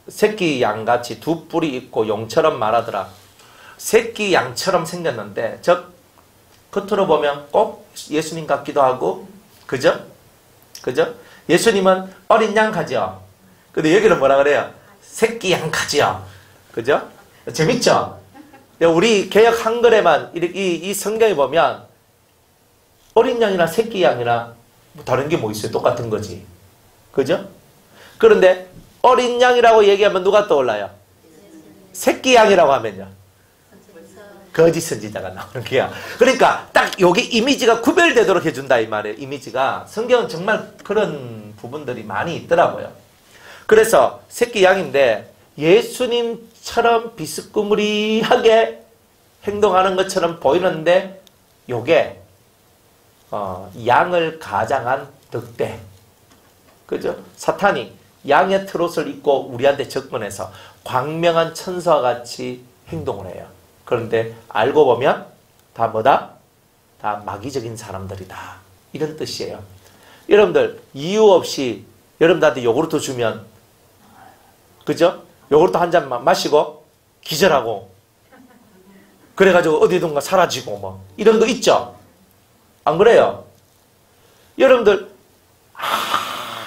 새끼 양같이 두 뿔이 있고 용처럼 말하더라. 새끼 양처럼 생겼는데 즉 겉으로 보면 꼭 예수님 같기도 하고 그죠? 그죠? 예수님은 어린 양 가죠. 근데 여기는 뭐라 그래요? 새끼 양 가죠. 그죠? 재밌죠? 우리 개역 한글에만 이 성경에 보면 어린 양이나 새끼 양이나 뭐 다른 게 뭐 있어요? 똑같은 거지. 그죠? 그런데 어린 양이라고 얘기하면 누가 떠올라요? 새끼 양이라고 하면요. 거짓 선지자가 나오는 거야. 그러니까 딱 여기 이미지가 구별되도록 해준다 이 말이에요. 이미지가. 성경은 정말 그런 부분들이 많이 있더라고요. 그래서 새끼 양인데 예수님처럼 비스꾸무리하게 행동하는 것처럼 보이는데 요게 양을 가장한 늑대. 그죠? 사탄이 양의 트롯을 입고 우리한테 접근해서 광명한 천사와 같이 행동을 해요. 그런데 알고 보면 다 뭐다? 다 마귀적인 사람들이다. 이런 뜻이에요. 여러분들 이유 없이 여러분들한테 요구르트 주면 그죠? 요구르트 한 잔 마시고 기절하고 그래가지고 어디든가 사라지고 뭐 이런 거 있죠? 안 그래요? 여러분들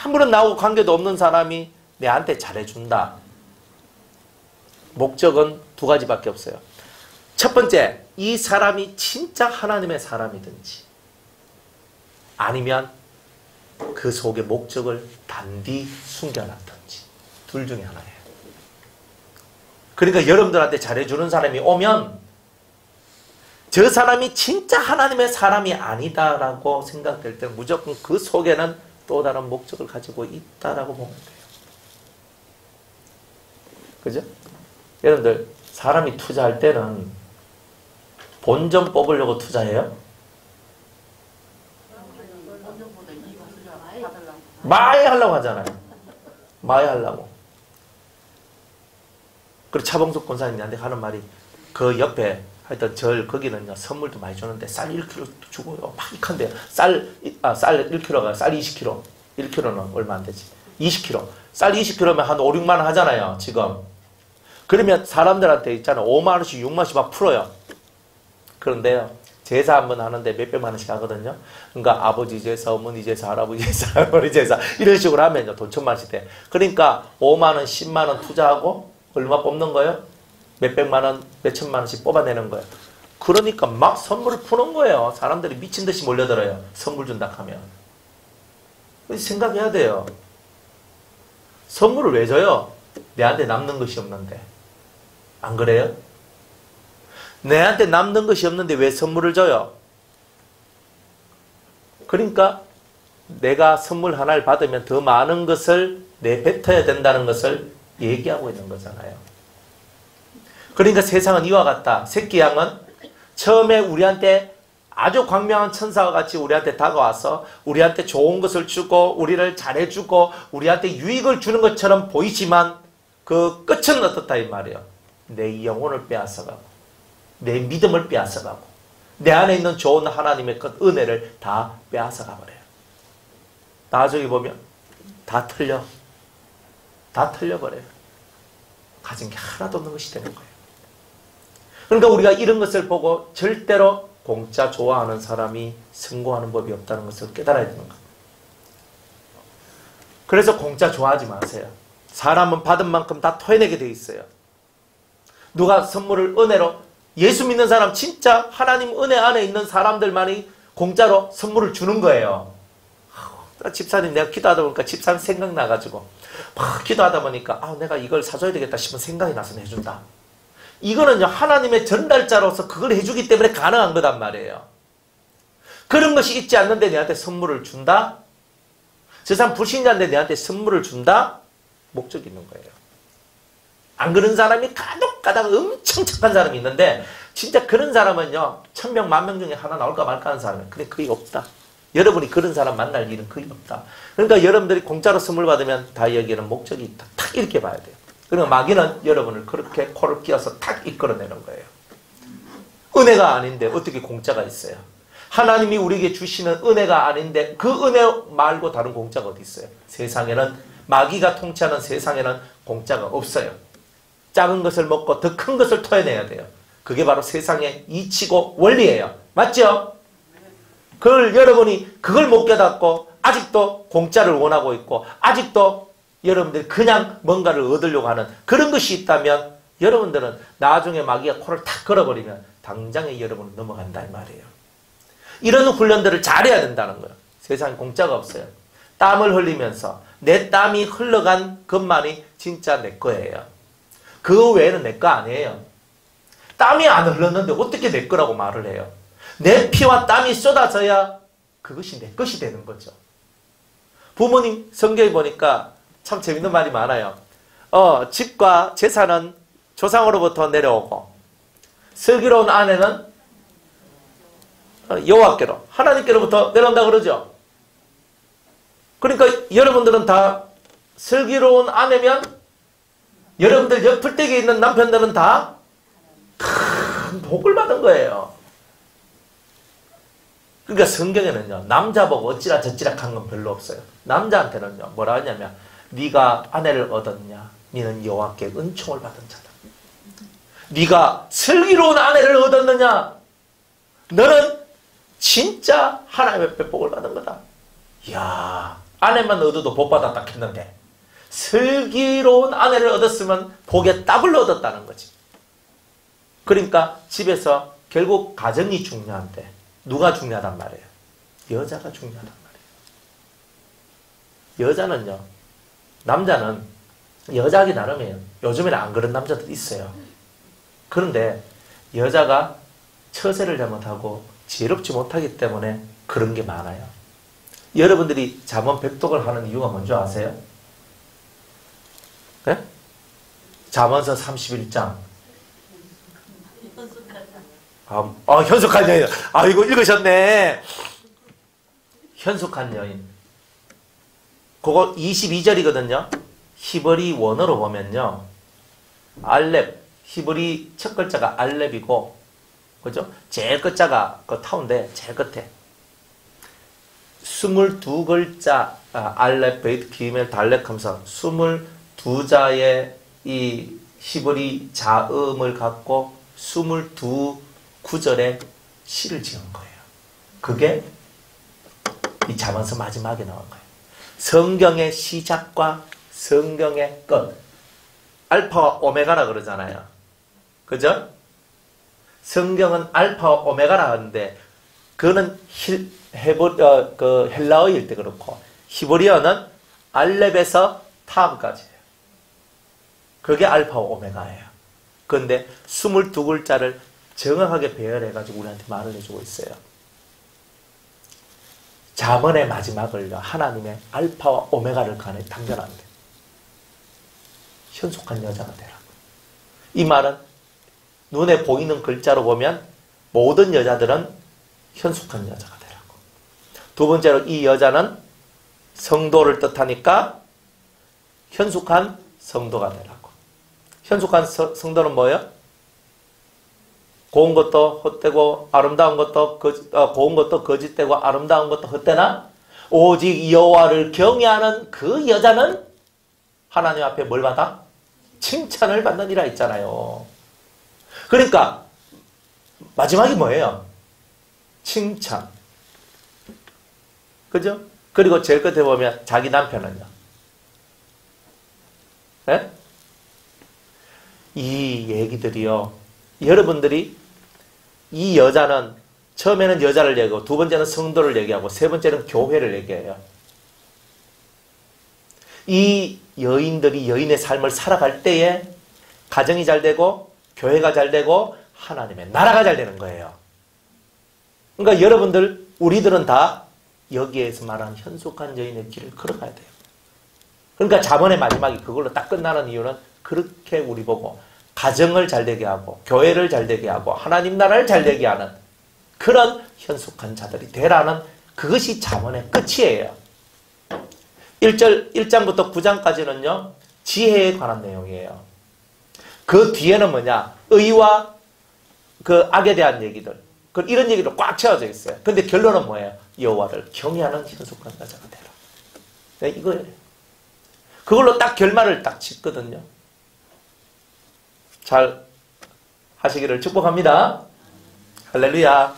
아무런 나하고 관계도 없는 사람이 내한테 잘해준다. 목적은 두 가지밖에 없어요. 첫 번째, 이 사람이 진짜 하나님의 사람이든지 아니면 그 속에 목적을 단디 숨겨놨든지 둘 중에 하나예요. 그러니까 여러분들한테 잘해주는 사람이 오면 저 사람이 진짜 하나님의 사람이 아니다라고 생각될 때 무조건 그 속에는 또 다른 목적을 가지고 있다라고 보면 돼요. 그죠? 여러분들 사람이 투자할 때는 본전 뽑으려고 투자해요? 많이 하려고 하잖아요. 많이 하려고. 그리고 차봉숙 권사님한테 하는 말이 그 옆에 하여튼 거기는요 선물도 많이 주는데 쌀 1kg 주고요. 막 익한데요. 쌀 1kg가 쌀 20kg. 1kg는 얼마 안 되지. 20kg. 쌀 20kg면 한 5, 6만 원 하잖아요. 지금. 그러면 사람들한테 있잖아요. 5만 원씩 6만 원씩 막 풀어요. 그런데요. 제사 한번 하는데 몇백만 원씩 하거든요. 그러니까 아버지 제사, 어머니 제사, 할아버지 제사, 할머니 제사 이런 식으로 하면요. 돈 1,000만 원씩 돼. 그러니까 5만 원, 10만 원 투자하고 얼마 뽑는 거예요? 몇백만 원, 몇천만 원씩 뽑아내는 거예요. 그러니까 막 선물을 푸는 거예요. 사람들이 미친 듯이 몰려들어요. 선물 준다 하면. 생각해야 돼요. 선물을 왜 줘요? 내한테 남는 것이 없는데. 안 그래요? 내한테 남는 것이 없는데 왜 선물을 줘요? 그러니까 내가 선물 하나를 받으면 더 많은 것을 내뱉어야 된다는 것을 얘기하고 있는 거잖아요. 그러니까 세상은 이와 같다. 새끼 양은 처음에 우리한테 아주 광명한 천사와 같이 우리한테 다가와서 우리한테 좋은 것을 주고 우리를 잘해주고 우리한테 유익을 주는 것처럼 보이지만 그 끝은 어떻다 이 말이에요. 내 영혼을 빼앗아가고 내 믿음을 빼앗아가고 내 안에 있는 좋은 하나님의 그 은혜를 다 빼앗아가 버려요. 나중에 보면 다 털려버려요. 가진 게 하나도 없는 것이 되는 거예요. 그러니까 우리가 이런 것을 보고 절대로 공짜 좋아하는 사람이 성공하는 법이 없다는 것을 깨달아야 되는 거예요. 그래서 공짜 좋아하지 마세요. 사람은 받은 만큼 다 토해내게 돼 있어요. 누가 선물을 은혜로 예수 믿는 사람 진짜 하나님 은혜 안에 있는 사람들만이 공짜로 선물을 주는 거예요. 집사님 내가 기도하다 보니까 집사님 생각나가지고 막 기도하다 보니까 내가 이걸 사줘야 되겠다 싶은 생각이 나서 내준다. 이거는요, 하나님의 전달자로서 그걸 해주기 때문에 가능한 거단 말이에요. 그런 것이 있지 않는데 내한테 선물을 준다? 저 사람 불신자인데 내한테 선물을 준다? 목적이 있는 거예요. 안 그런 사람이 간혹 가다가 엄청 착한 사람이 있는데 진짜 그런 사람은요, 1000명, 10,000명 중에 하나 나올까 말까 하는 사람은 근데 거의 없다. 여러분이 그런 사람 만날 일은 거의 없다. 그러니까 여러분들이 공짜로 선물 받으면 다 여기에는 목적이 있다. 탁 이렇게 봐야 돼요. 그러니까 마귀는 여러분을 그렇게 코를 끼워서 탁 이끌어내는 거예요. 은혜가 아닌데 어떻게 공짜가 있어요? 하나님이 우리에게 주시는 은혜가 아닌데 그 은혜 말고 다른 공짜가 어디 있어요? 세상에는, 마귀가 통치하는 세상에는 공짜가 없어요. 작은 것을 먹고 더 큰 것을 토해내야 돼요. 그게 바로 세상의 이치고 원리예요. 맞죠? 그걸 여러분이 그걸 못 깨닫고 아직도 공짜를 원하고 있고 아직도 여러분들이 그냥 뭔가를 얻으려고 하는 그런 것이 있다면 여러분들은 나중에 마귀가 코를 탁 걸어버리면 당장에 여러분은 넘어간다 이 말이에요. 이런 훈련들을 잘해야 된다는 거예요. 세상에 공짜가 없어요. 땀을 흘리면서 내 땀이 흘러간 것만이 진짜 내 거예요. 그거 외에는 내 거 아니에요. 땀이 안 흘렀는데 어떻게 내 거라고 말을 해요? 내 피와 땀이 쏟아져야 그것이 내 것이 되는 거죠. 부모님 성경에 보니까 참 재밌는 말이 많아요. 집과 재산은 조상으로부터 내려오고 슬기로운 아내는 여호와께로, 하나님께로부터 내려온다 그러죠. 그러니까 여러분들은 다 슬기로운 아내면 여러분들 옆을댁에 있는 남편들은 다 큰 복을 받은 거예요. 그러니까 성경에는요, 남자 보고 어찌라 저찌라 한 건 별로 없어요. 남자한테는요, 뭐라 하냐면 네가 아내를 얻었냐? 네는 여호와께 은총을 받은 자다. 네가 슬기로운 아내를 얻었느냐? 너는 진짜 하나님의 복을 받은 거다. 이야, 아내만 얻어도 복 받았다 했는데 슬기로운 아내를 얻었으면 복의 더블을 얻었다는 거지. 그러니까 집에서 결국 가정이 중요한데 누가 중요하단 말이에요? 여자가 중요하단 말이에요. 여자는요, 남자는 여자하기 나름이에요. 요즘에는 안 그런 남자들 있어요. 그런데 여자가 처세를 잘못하고 지혜롭지 못하기 때문에 그런 게 많아요. 여러분들이 잠언 백독을 하는 이유가 뭔지 아세요? 네? 잠언서 31장. 현숙한 여인. 이거 읽으셨네. 현숙한 여인. 그거 22절이거든요. 히브리 원어로 보면요, 알렙, 히브리 첫 글자가 알렙이고, 그죠? 제일 끝자가 그 타운데 제일 끝에 22글자 알렙, 베이트, 기멜, 달렉 하면서 22자의 이 히브리 자음을 갖고 22구절의 시를 지은 거예요. 그게 이 잠언서 마지막에 나온 거예요. 성경의 시작과 성경의 끝. 알파와 오메가라 그러잖아요. 그죠? 성경은 알파와 오메가라 하는데 그거는 헬라어일 때 그렇고 히브리어는 알렙에서 타브까지예요. 그게 알파와 오메가예요. 그런데 22글자를 정확하게 배열해가지고 우리한테 말을 해주고 있어요. 잠언의 마지막을요, 하나님의 알파와 오메가를 간에 단결한대. 현숙한 여자가 되라고. 이 말은 눈에 보이는 글자로 보면 모든 여자들은 현숙한 여자가 되라고. 두 번째로 이 여자는 성도를 뜻하니까 현숙한 성도가 되라고. 현숙한 성도는 뭐예요? 고운 것도 헛되고 아름다운 것도 고운 것도 거짓되고 아름다운 것도 헛되나 오직 여호와를 경외하는 그 여자는 하나님 앞에 뭘 받아? 칭찬을 받느니라 했잖아요. 그러니까 마지막이 뭐예요? 칭찬. 그죠? 그리고 제일 끝에 보면 자기 남편은요. 네? 이 얘기들이요, 여러분들이 이 여자는 처음에는 여자를 얘기하고 두 번째는 성도를 얘기하고 세 번째는 교회를 얘기해요. 이 여인들이 여인의 삶을 살아갈 때에 가정이 잘 되고 교회가 잘 되고 하나님의 나라가 잘 되는 거예요. 그러니까 여러분들, 우리들은 다 여기에서 말하는 현숙한 여인의 길을 걸어가야 돼요. 그러니까 잠언의 마지막이 그걸로 딱 끝나는 이유는 그렇게 우리 보고 가정을 잘 되게 하고 교회를 잘 되게 하고 하나님 나라를 잘 되게 하는 그런 현숙한 자들이 되라는, 그것이 잠언의 끝이에요. 1장부터 9장까지는요 지혜에 관한 내용이에요. 그 뒤에는 뭐냐, 의와 그 악에 대한 얘기들, 이런 얘기로 꽉 채워져 있어요. 근데 결론은 뭐예요? 여호와를 경외하는 현숙한 자가 되라. 네, 이거예요. 그걸로 딱 결말을 딱 짓거든요. 잘 하시기를 축복합니다. 할렐루야.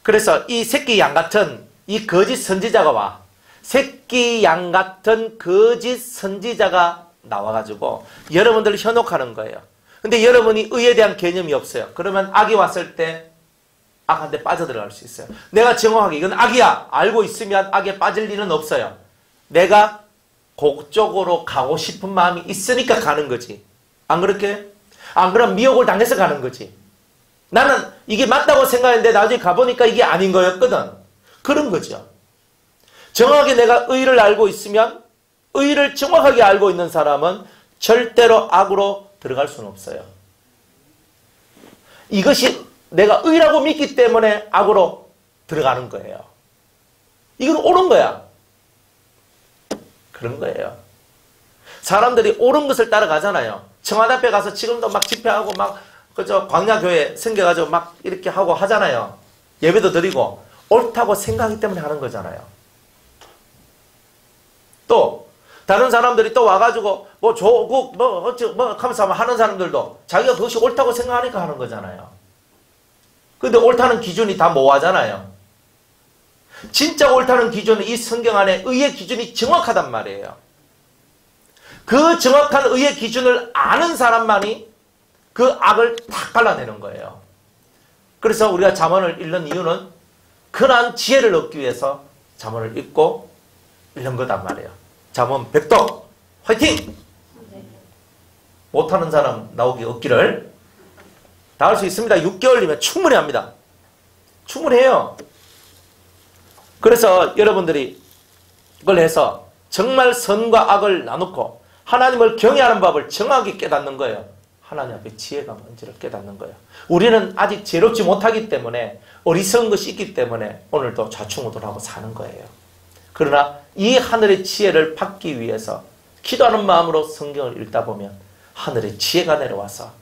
그래서 이 새끼 양 같은 이 거짓 선지자가 와. 새끼 양 같은 거짓 선지자가 나와가지고 여러분들을 현혹하는 거예요. 근데 여러분이 의에 대한 개념이 없어요. 그러면 악이 왔을 때 악한테 빠져들어갈 수 있어요. 내가 정확하게 이건 악이야 알고 있으면 악에 빠질 일은 없어요. 내가 그쪽으로 가고 싶은 마음이 있으니까 가는 거지. 안 그렇게? 안 그러면 미혹을 당해서 가는 거지. 나는 이게 맞다고 생각했는데 나중에 가보니까 이게 아닌 거였거든. 그런 거죠. 정확하게 내가 의를 알고 있으면, 의를 정확하게 알고 있는 사람은 절대로 악으로 들어갈 수는 없어요. 이것이 내가 의라고 믿기 때문에 악으로 들어가는 거예요. 이건 옳은 거야. 그런 거예요. 사람들이 옳은 것을 따라가잖아요. 청와대 앞에 가서 지금도 막 집회하고 막 그저 광야교회 생겨가지고 막 이렇게 하고 하잖아요. 예배도 드리고 옳다고 생각하기 때문에 하는 거잖아요. 또 다른 사람들이 또 와가지고 뭐 조국 뭐 어쩌 뭐 하면서 하는 사람들도 자기가 그것이 옳다고 생각하니까 하는 거잖아요. 근데 옳다는 기준이 다 모호하잖아요. 진짜 옳다는 기준은 이 성경 안에 의의 기준이 정확하단 말이에요. 그 정확한 의의 기준을 아는 사람만이 그 악을 탁 갈라내는 거예요. 그래서 우리가 잠언을 읽는 이유는 그러한 지혜를 얻기 위해서 잠언을 읽고 읽는 거단 말이에요. 잠언 100독 화이팅! 못하는 사람 나오기 없기를. 다 할 수 있습니다. 6개월이면 충분히 합니다. 충분히 해요. 그래서 여러분들이 이걸 해서 정말 선과 악을 나누고 하나님을 경외하는 법을 정확히 깨닫는 거예요. 하나님 앞에 지혜가 뭔지를 깨닫는 거예요. 우리는 아직 지혜롭지 못하기 때문에, 어리석은 것이 있기 때문에 오늘도 좌충우돌하고 사는 거예요. 그러나 이 하늘의 지혜를 받기 위해서 기도하는 마음으로 성경을 읽다 보면 하늘의 지혜가 내려와서,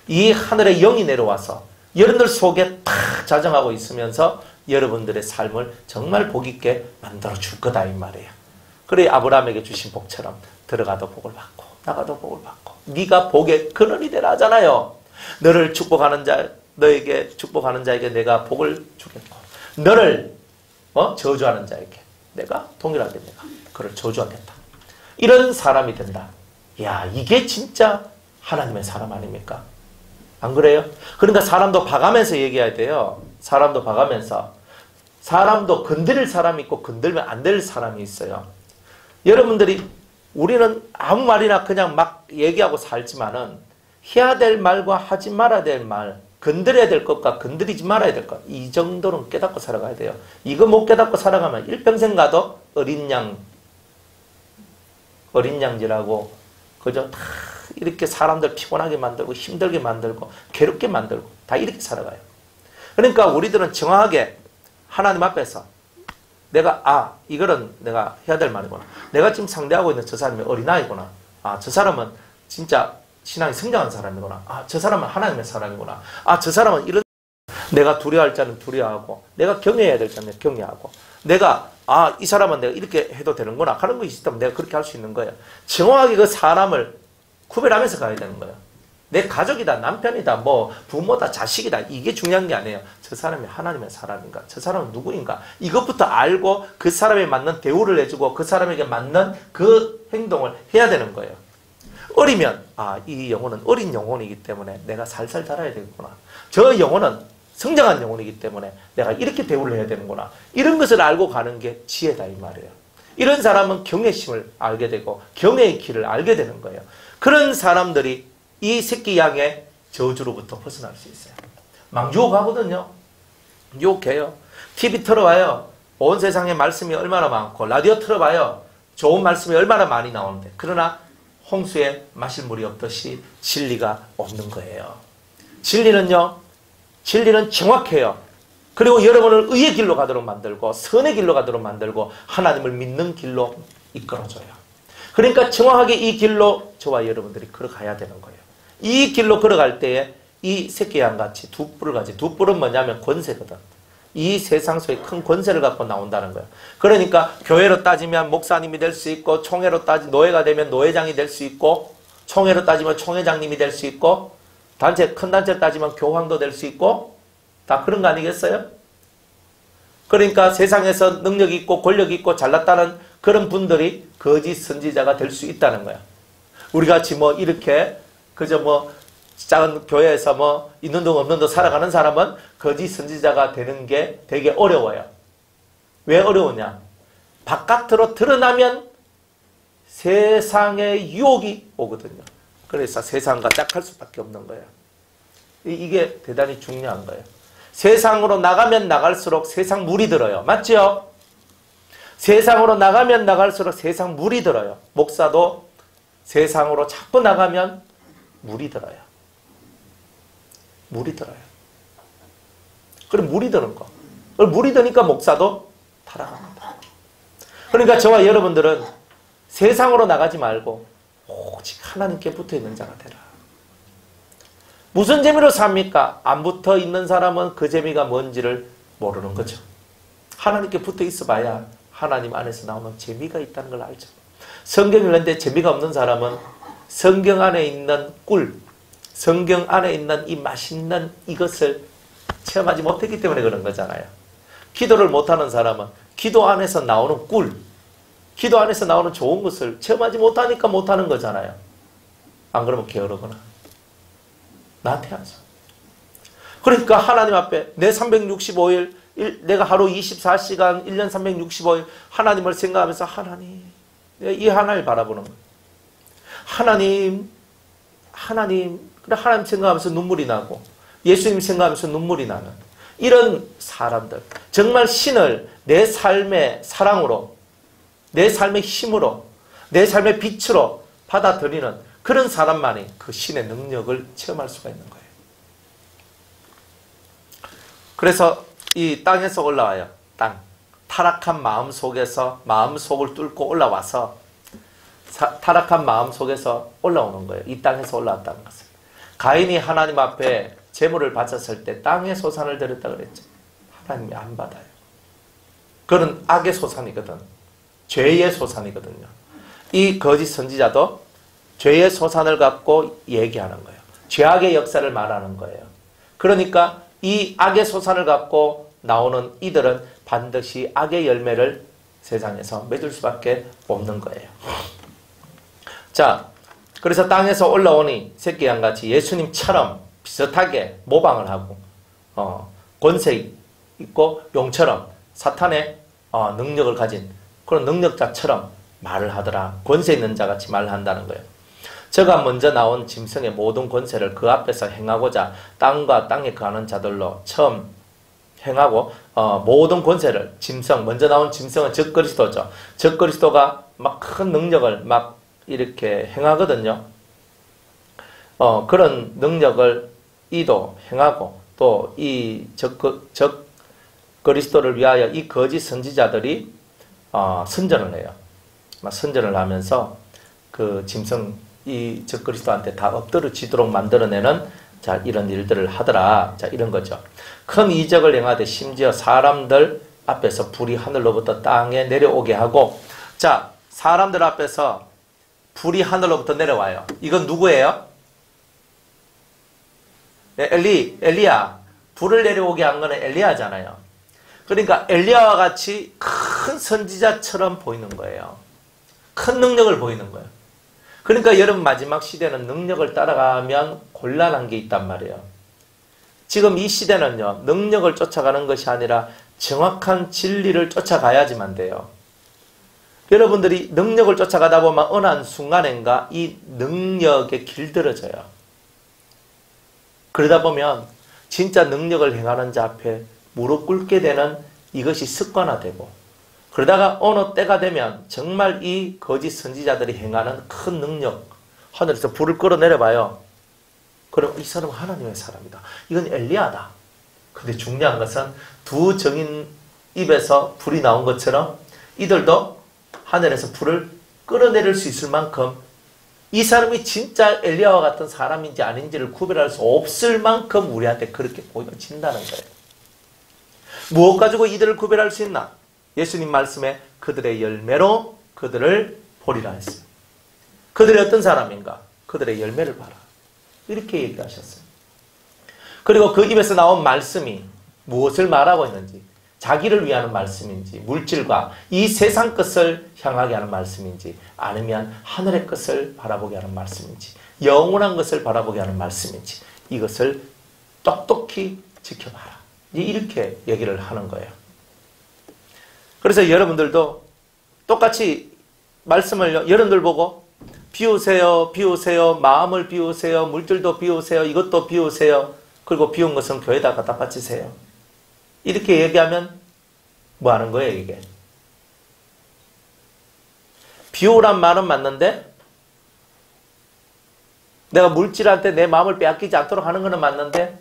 이 하늘의 영이 내려와서 여러분들 속에 탁 자정하고 있으면서 여러분들의 삶을 정말 복 있게 만들어 줄 거다 이 말이에요. 그래 아브라함에게 주신 복처럼 들어가도 복을 받고 나가도 복을 받고 네가 복의 근원이 되라 하잖아요. 너를 축복하는 자, 너에게 축복하는 자에게 내가 복을 주겠고, 너를 저주하는 자에게 내가 동일하게 내가 그를 저주하겠다. 이런 사람이 된다. 야, 이게 진짜 하나님의 사람 아닙니까? 안 그래요? 그러니까 사람도 봐가면서 얘기해야 돼요. 사람도 봐가면서. 사람도 건드릴 사람이 있고 건들면 안 될 사람이 있어요. 여러분들이, 우리는 아무 말이나 그냥 막 얘기하고 살지만은 해야 될 말과 하지 말아야 될 말, 건드려야 될 것과 건드리지 말아야 될 것, 이 정도는 깨닫고 살아가야 돼요. 이거 못 깨닫고 살아가면 일평생 가도 어린 양지라고 그저 다 이렇게 사람들 피곤하게 만들고 힘들게 만들고 괴롭게 만들고 다 이렇게 살아가요. 그러니까 우리들은 정확하게 하나님 앞에서 내가 이거는 내가 해야 될 말이구나. 내가 지금 상대하고 있는 저 사람이 어린아이구나. 저 사람은 진짜 신앙이 성장한 사람이구나. 저 사람은 하나님의 사람이구나. 저 사람은 이런, 내가 두려워할 자는 두려워하고 내가 경외해야 될 자는 경외하고, 내가 이 사람은 내가 이렇게 해도 되는구나 하는 것이 있다면 내가 그렇게 할 수 있는 거예요. 정확하게 그 사람을 구별하면서 가야 되는 거예요. 내 가족이다, 남편이다, 뭐 부모다, 자식이다, 이게 중요한 게 아니에요. 저 사람이 하나님의 사람인가, 저 사람은 누구인가, 이것부터 알고 그 사람에 맞는 대우를 해주고 그 사람에게 맞는 그 행동을 해야 되는 거예요. 어리면 이 영혼은 어린 영혼이기 때문에 내가 살살 자라야 되겠구나. 저 영혼은 성장한 영혼이기 때문에 내가 이렇게 대우를 해야 되는구나. 이런 것을 알고 가는 게 지혜다 이 말이에요. 이런 사람은 경외심을 알게 되고 경외의 길을 알게 되는 거예요. 그런 사람들이 이 새끼 양의 저주로부터 벗어날 수 있어요. 막 유혹하거든요. 유혹해요. TV 틀어봐요. 온 세상에 말씀이 얼마나 많고, 라디오 틀어봐요. 좋은 말씀이 얼마나 많이 나오는데, 그러나 홍수에 마실 물이 없듯이 진리가 없는 거예요. 진리는요, 진리는 정확해요. 그리고 여러분을 의의 길로 가도록 만들고 선의 길로 가도록 만들고 하나님을 믿는 길로 이끌어줘요. 그러니까 정확하게 이 길로 저와 여러분들이 걸어가야 되는 거예요. 이 길로 걸어갈 때에 이 새끼양같이 두 뿔을 가지, 두 뿔은 뭐냐면 권세거든. 이 세상 속에 큰 권세를 갖고 나온다는 거예요. 그러니까 교회로 따지면 목사님이 될 수 있고, 총회로 따지면 노예가 되면 노회장이 될 수 있고, 총회로 따지면 총회장님이 될 수 있고, 단체, 큰 단체로 따지면 교황도 될 수 있고, 다 그런 거 아니겠어요? 그러니까 세상에서 능력이 있고 권력이 있고 잘났다는 그런 분들이 거짓 선지자가 될 수 있다는 거야. 우리 같이 뭐 이렇게 그저 뭐 작은 교회에서 뭐 있는 둥 없는 둥 살아가는 사람은 거짓 선지자가 되는 게 되게 어려워요. 왜 어려우냐? 바깥으로 드러나면 세상의 유혹이 오거든요. 그래서 세상과 짝할 수밖에 없는 거예요. 이게 대단히 중요한 거예요. 세상으로 나가면 나갈수록 세상 물이 들어요. 맞죠? 세상으로 나가면 나갈수록 세상 물이 들어요. 목사도 세상으로 자꾸 나가면 물이 들어요. 물이 들어요. 그럼 물이 드는 거. 물이 드니까 목사도 타락합니다. 그러니까 저와 여러분들은 세상으로 나가지 말고 오직 하나님께 붙어있는 자가 되라. 무슨 재미로 삽니까? 안 붙어 있는 사람은 그 재미가 뭔지를 모르는 거죠. 하나님께 붙어 있어 봐야 하나님 안에서 나오는 재미가 있다는 걸 알죠. 성경 읽는데 재미가 없는 사람은 성경 안에 있는 꿀, 성경 안에 있는 이 맛있는 이것을 체험하지 못했기 때문에 그런 거잖아요. 기도를 못하는 사람은 기도 안에서 나오는 꿀, 기도 안에서 나오는 좋은 것을 체험하지 못하니까 못하는 거잖아요. 안 그러면 게으르거나 나한테 하죠. 그러니까 하나님 앞에 내 365일 내가 하루 24시간 1년 365일 하나님을 생각하면서 하나님, 내가 이 하나를 바라보는 거예요. 하나님 그래 하나님 생각하면서 눈물이 나고 예수님 생각하면서 눈물이 나는 이런 사람들, 정말 신을 내 삶의 사랑으로, 내 삶의 힘으로, 내 삶의 빛으로 받아들이는 그런 사람만이 그 신의 능력을 체험할 수가 있는 거예요. 그래서 이 땅에서 올라와요. 땅. 타락한 마음 속에서 마음 속을 뚫고 올라와서 타락한 마음 속에서 올라오는 거예요. 이 땅에서 올라왔다는 것은. 가인이 하나님 앞에 제물을 바쳤을 때 땅의 소산을 드렸다 그랬죠. 하나님이 안 받아요. 그건 악의 소산이거든. 죄의 소산이거든요. 이 거짓 선지자도 죄의 소산을 갖고 얘기하는 거예요. 죄악의 역사를 말하는 거예요. 그러니까 이 악의 소산을 갖고 나오는 이들은 반드시 악의 열매를 세상에서 맺을 수밖에 없는 거예요. 자, 그래서 땅에서 올라오니 새끼양같이 예수님처럼 비슷하게 모방을 하고 권세 있고 용처럼 사탄의 능력을 가진 그런 능력자처럼 말을 하더라. 권세 있는 자같이 말을 한다는 거예요. 저가 먼저 나온 짐승의 모든 권세를 그 앞에서 행하고자 땅과 땅에 거하는 자들로 처음 행하고 모든 권세를 짐승, 먼저 나온 짐승은 적그리스도죠. 적그리스도가 막 큰 능력을 막 이렇게 행하거든요. 그런 능력을 이도 행하고 또 이 적그리스도를 위하여 이 거짓 선지자들이 선전을 해요. 선전을 하면서 그 짐승 이 적그리스도한테 다 엎드러지도록 만들어내는 자 이런 일들을 하더라. 자 이런 거죠. 큰 이적을 행하되 심지어 사람들 앞에서 불이 하늘로부터 땅에 내려오게 하고 자 사람들 앞에서 불이 하늘로부터 내려와요. 이건 누구예요? 네, 엘리야. 불을 내려오게 한 거는 엘리야잖아요. 그러니까 엘리야와 같이 큰 선지자처럼 보이는 거예요. 큰 능력을 보이는 거예요. 그러니까 여러분 마지막 시대는 능력을 따라가면 곤란한 게 있단 말이에요. 지금 이 시대는요. 능력을 쫓아가는 것이 아니라 정확한 진리를 쫓아가야지만 돼요. 여러분들이 능력을 쫓아가다 보면 어느 한 순간인가 이 능력에 길들어져요. 그러다 보면 진짜 능력을 행하는 자 앞에 무릎 꿇게 되는 이것이 습관화되고, 그러다가 어느 때가 되면 정말 이 거짓 선지자들이 행하는 큰 능력, 하늘에서 불을 끌어내려봐요. 그럼 이 사람은 하나님의 사람이다. 이건 엘리야다. 근데 중요한 것은 두 증인 입에서 불이 나온 것처럼 이들도 하늘에서 불을 끌어내릴 수 있을 만큼 이 사람이 진짜 엘리야와 같은 사람인지 아닌지를 구별할 수 없을 만큼 우리한테 그렇게 보여진다는 거예요. 무엇 가지고 이들을 구별할 수 있나? 예수님 말씀에 그들의 열매로 그들을 보리라 했어요. 그들이 어떤 사람인가? 그들의 열매를 봐라. 이렇게 얘기하셨어요. 그리고 그 입에서 나온 말씀이 무엇을 말하고 있는지, 자기를 위하는 말씀인지, 물질과 이 세상 것을 향하게 하는 말씀인지, 아니면 하늘의 것을 바라보게 하는 말씀인지, 영원한 것을 바라보게 하는 말씀인지, 이것을 똑똑히 지켜봐라. 이렇게 얘기를 하는 거예요. 그래서 여러분들도 똑같이 말씀을 여러분들 보고 비우세요, 비우세요, 마음을 비우세요, 물질도 비우세요, 이것도 비우세요, 그리고 비운 것은 교회에다 갖다 바치세요. 이렇게 얘기하면 뭐 하는 거예요, 이게? 비우란 말은 맞는데 내가 물질한테 내 마음을 빼앗기지 않도록 하는 것은 맞는데,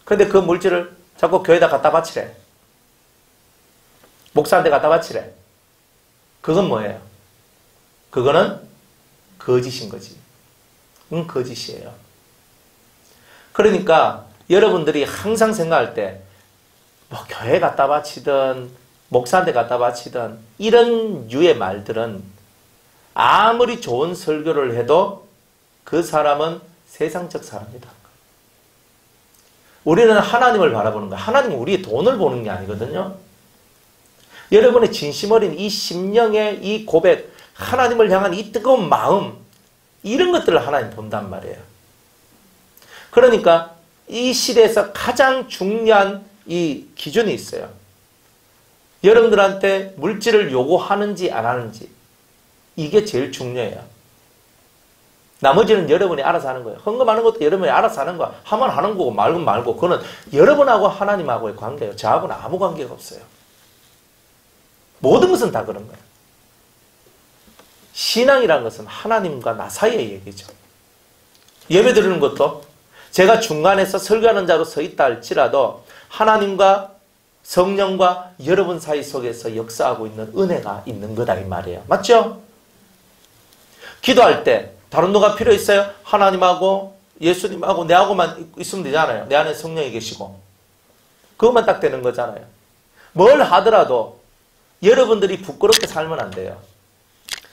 근데 그 물질을 자꾸 교회에다 갖다 바치래. 목사한테 갖다 바치래. 그건 뭐예요? 그거는 거짓인 거지. 그건 거짓이에요. 그러니까 여러분들이 항상 생각할 때 뭐 교회 갖다 바치든 목사한테 갖다 바치든 이런 유의 말들은 아무리 좋은 설교를 해도 그 사람은 세상적 사람이다. 우리는 하나님을 바라보는 거야. 하나님은 우리의 돈을 보는 게 아니거든요. 여러분의 진심 어린 이 심령의 이 고백, 하나님을 향한 이 뜨거운 마음, 이런 것들을 하나님 본단 말이에요. 그러니까 이 시대에서 가장 중요한 이 기준이 있어요. 여러분들한테 물질을 요구하는지 안 하는지, 이게 제일 중요해요. 나머지는 여러분이 알아서 하는 거예요. 헌금하는 것도 여러분이 알아서 하는 거야. 하면 하는 거고 말건 말고, 그거는 여러분하고 하나님하고의 관계예요. 저하고는 아무 관계가 없어요. 모든 것은 다 그런 거예요. 신앙이라는 것은 하나님과 나 사이의 얘기죠. 예배 드리는 것도 제가 중간에서 설교하는 자로 서 있다 할지라도 하나님과 성령과 여러분 사이 속에서 역사하고 있는 은혜가 있는 거다 이 말이에요. 맞죠? 기도할 때 다른 누가 필요 있어요? 하나님하고 예수님하고 내하고만 있으면 되잖아요. 내 안에 성령이 계시고 그것만 딱 되는 거잖아요. 뭘 하더라도 여러분들이 부끄럽게 살면 안 돼요.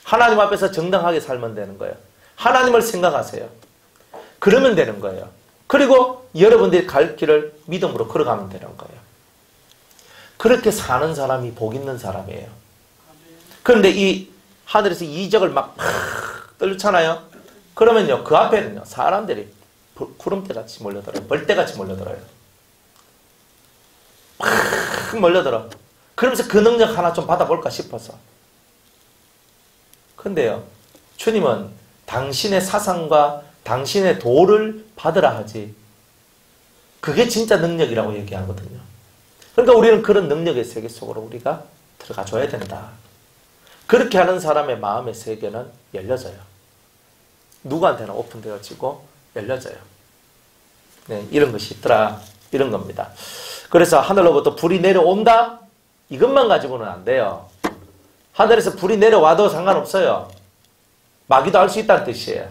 하나님 앞에서 정당하게 살면 되는 거예요. 하나님을 생각하세요. 그러면 되는 거예요. 그리고 여러분들이 갈 길을 믿음으로 걸어가면 되는 거예요. 그렇게 사는 사람이 복 있는 사람이에요. 그런데 이 하늘에서 이적을 막 떨잖아요. 그러면요, 그 앞에는요, 사람들이 구름대같이 몰려들어요. 벌떼같이 몰려들어요. 막 몰려들어. 그러면서 그 능력 하나 좀 받아볼까 싶어서. 근데요, 주님은 당신의 사상과 당신의 도를 받으라 하지, 그게 진짜 능력이라고 얘기하거든요. 그러니까 우리는 그런 능력의 세계 속으로 우리가 들어가 줘야 된다. 그렇게 하는 사람의 마음의 세계는 열려져요. 누구한테나 오픈되어지고 열려져요. 네, 이런 것이 있더라. 이런 겁니다. 그래서 하늘로부터 불이 내려온다? 이것만 가지고는 안 돼요. 하늘에서 불이 내려와도 상관없어요. 마귀도 할 수 있다는 뜻이에요.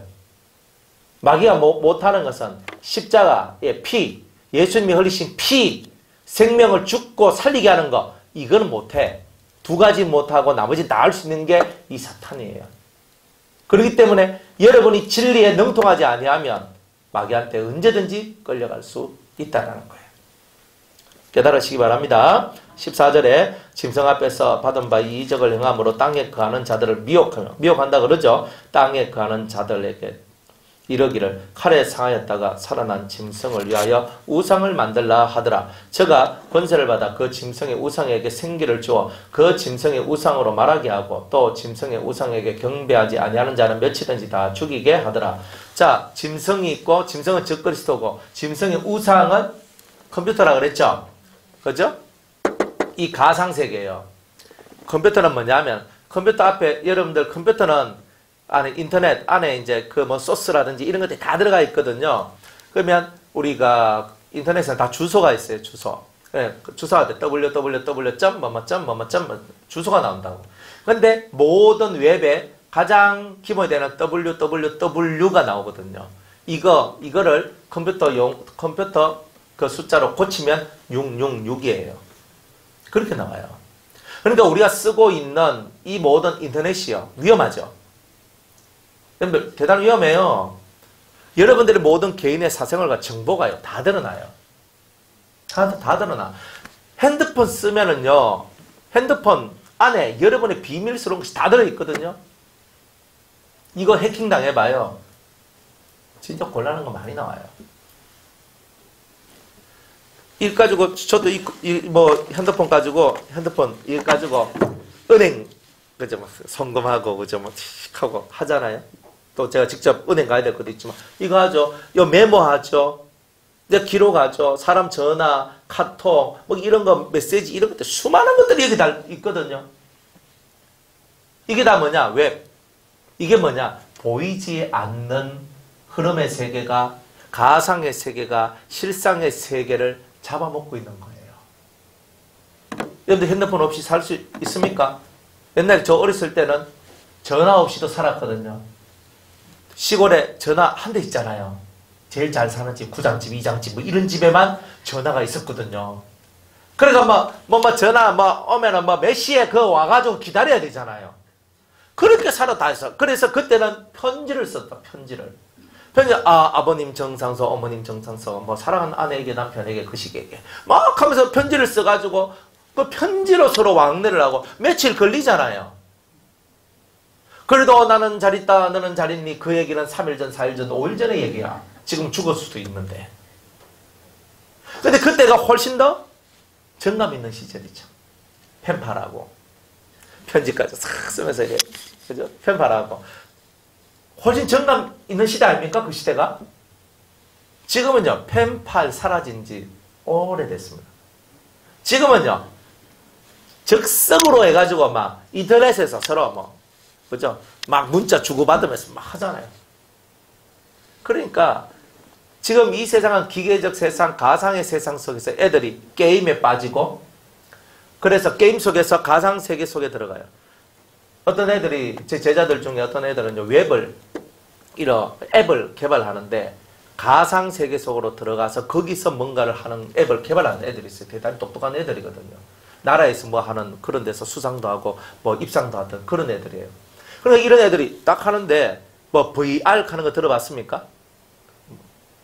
마귀가 못하는 것은 십자가의 피, 예수님이 흘리신 피, 생명을 죽고 살리게 하는 거, 이거는 못해. 두 가지 못하고 나머지 다 할 수 있는 게 이 사탄이에요. 그렇기 때문에 여러분이 진리에 능통하지 아니하면 마귀한테 언제든지 끌려갈 수 있다는 거예요. 깨달으시기 바랍니다. 14절에 짐승 앞에서 받은 바 이 이적을 행함으로 땅에 거하는 자들을 미혹한다 그러죠. 땅에 거하는 자들에게 이러기를 칼에 상하였다가 살아난 짐승을 위하여 우상을 만들라 하더라. 저가 권세를 받아 그 짐승의 우상에게 생기를 주어 그 짐승의 우상으로 말하게 하고 또 짐승의 우상에게 경배하지 아니하는 자는 몇이든지 다 죽이게 하더라. 자, 짐승이 있고 짐승은 즉 그리스도고 짐승의 우상은 컴퓨터라 그랬죠? 그죠? 이 가상세계예요. 컴퓨터는 뭐냐면 컴퓨터 앞에 여러분들 컴퓨터는 안에 인터넷 안에 이제 그 뭐 소스라든지 이런 것들이 다 들어가 있거든요. 그러면 우리가 인터넷에는 다 주소가 있어요. 주소. 네, 주소가 돼. www.뭐뭐점 주소가 나온다고. 근데 모든 웹에 가장 기본이 되는 www가 나오거든요. 이거를 컴퓨터 그 숫자로 고치면 666이에요. 그렇게 나와요. 그러니까 우리가 쓰고 있는 이 모든 인터넷이요. 위험하죠. 여러분들 대단히 위험해요. 여러분들의 모든 개인의 사생활과 정보가요. 다 드러나요. 다 드러나. 핸드폰 쓰면은요. 핸드폰 안에 여러분의 비밀스러운 것이 다 들어있거든요. 이거 해킹 당해봐요. 진짜 곤란한 거 많이 나와요. 일 가지고 저도 뭐 핸드폰 일 가지고 은행 그죠 뭐 송금하고 그죠 뭐 하고 하잖아요. 또 제가 직접 은행 가야 될 것도 있지만 이거 하죠. 이거 메모하죠. 이제 기록하죠. 사람 전화, 카톡 뭐 이런 거 메시지 이런 것들 수많은 것들이 여기 다 있거든요. 이게 다 뭐냐? 웹. 이게 뭐냐? 보이지 않는 흐름의 세계가 가상의 세계가 실상의 세계를 잡아먹고 있는 거예요. 여러분들 핸드폰 없이 살 수 있습니까? 옛날에 저 어렸을 때는 전화 없이도 살았거든요. 시골에 전화 한 대 있잖아요. 제일 잘 사는 집, 구장집, 이장집 뭐 이런 집에만 전화가 있었거든요. 그러니까 전화 오면은 몇 시에 와가지고 기다려야 되잖아요. 그렇게 살아 다 했어. 그래서 그때는 편지를 썼다. 아버님 정상서, 어머님 정상서, 사랑하는 아내에게, 남편에게, 그 시기에게 막 하면서 편지를 써가지고 그 편지로 서로 왕래를 하고 며칠 걸리잖아요. 그래도 나는 잘 있다, 너는 잘 있니? 그 얘기는 3일 전, 4일 전, 5일 전의 얘기야. 지금 죽을 수도 있는데. 근데 그때가 훨씬 더 정감 있는 시절이죠. 펜팔하고 편지까지 싹 쓰면서 이제 그죠? 펜팔하고 훨씬 정감 있는 시대 아닙니까? 그 시대가? 지금은요, 펜팔 사라진 지 오래됐습니다. 지금은요, 즉석으로 해가지고 막 인터넷에서 서로 그죠? 막 문자 주고받으면서 막 하잖아요. 그러니까 지금 이 세상은 기계적 세상, 가상의 세상 속에서 애들이 게임에 빠지고 그래서 게임 속에서 가상 세계 속에 들어가요. 어떤 애들이 제 제자들 중에 어떤 애들은 앱을 개발하는데 가상 세계 속으로 들어가서 거기서 뭔가를 하는 앱을 개발하는 애들이 있어요. 대단히 똑똑한 애들이거든요. 나라에서 하는 그런 데서 수상도 하고 입상도 하던 그런 애들이에요. 그러니까 이런 애들이 딱 하는데 VR 하는 거 들어봤습니까?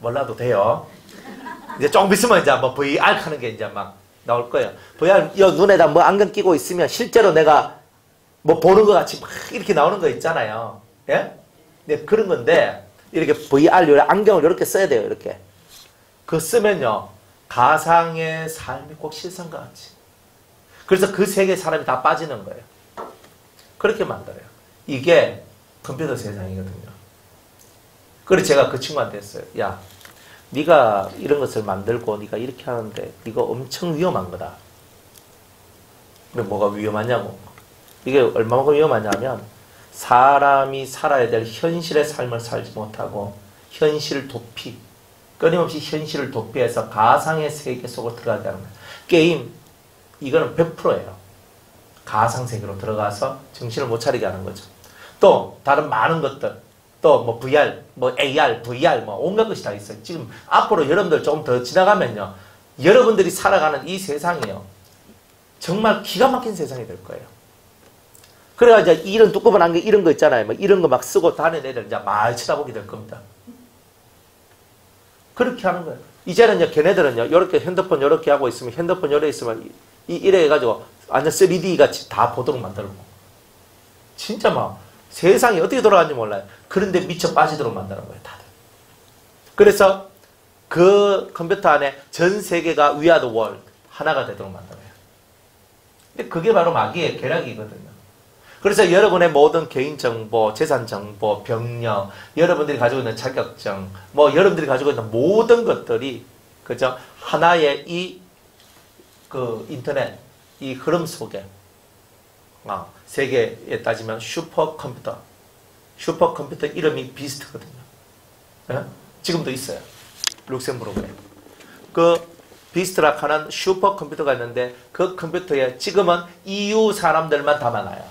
몰라도 돼요. 이제 조금 있으면 이제 VR 하는 게 이제 막 나올 거예요. VR 눈에다 안경 끼고 있으면 실제로 내가 보는 것 같이 막 이렇게 나오는 거 있잖아요. 예? 네, 그런 건데 이렇게 VR 안경을 이렇게 써야 돼요. 이렇게. 그거 쓰면요. 가상의 삶이 꼭 실상과 같이. 그래서 그 세계의 사람이 다 빠지는 거예요. 그렇게 만들어요. 이게 컴퓨터 세상이거든요. 그래서 제가 그 친구한테 했어요. 야, 네가 이런 것을 만들고 네가 이렇게 하는데 네가 엄청 위험한 거다. 근데 뭐가 위험하냐고. 이게 얼마만큼 위험하냐면 사람이 살아야 될 현실의 삶을 살지 못하고 현실 도피, 끊임없이 현실을 도피해서 가상의 세계 속으로 들어가게 하는 거예요. 게임, 이거는 100%예요. 가상 세계로 들어가서 정신을 못 차리게 하는 거죠. 또 다른 많은 것들, 또 VR, AR, VR, 온갖 것이 다 있어요. 지금 앞으로 여러분들 조금 더 지나가면요, 여러분들이 살아가는 이 세상이요, 정말 기가 막힌 세상이 될 거예요. 그래가 이제 이런 두꺼운 안경 이런 거 있잖아요. 이런 거 막 쓰고 다니는 애들 이제 말 쳐다보게 될 겁니다. 그렇게 하는 거예요. 이제는 걔네들은요, 이렇게 핸드폰 이렇게 하고 있으면, 핸드폰 이렇게 있으면 이래 해가지고 완전 3D 같이 다 보도록 만들고. 진짜 세상이 어떻게 돌아가는지 몰라요. 그런데 미쳐 빠지도록 만드는 거예요, 다들. 그래서 그 컴퓨터 안에 전 세계가 We are the world 하나가 되도록 만들어요. 근데 그게 바로 마귀의 계략이거든요. 그래서 여러분의 모든 개인정보, 재산정보, 병력, 여러분들이 가지고 있는 자격증, 뭐 여러분들이 가지고 있는 모든 것들이 그죠? 하나의 그 인터넷 이 흐름 속에 세계에 따지면 슈퍼컴퓨터 이름이 비스트거든요. 네? 지금도 있어요. 룩셈부르크에. 그 비스트라 하는 슈퍼컴퓨터가 있는데 그 컴퓨터에 지금은 EU 사람들만 담아놔요.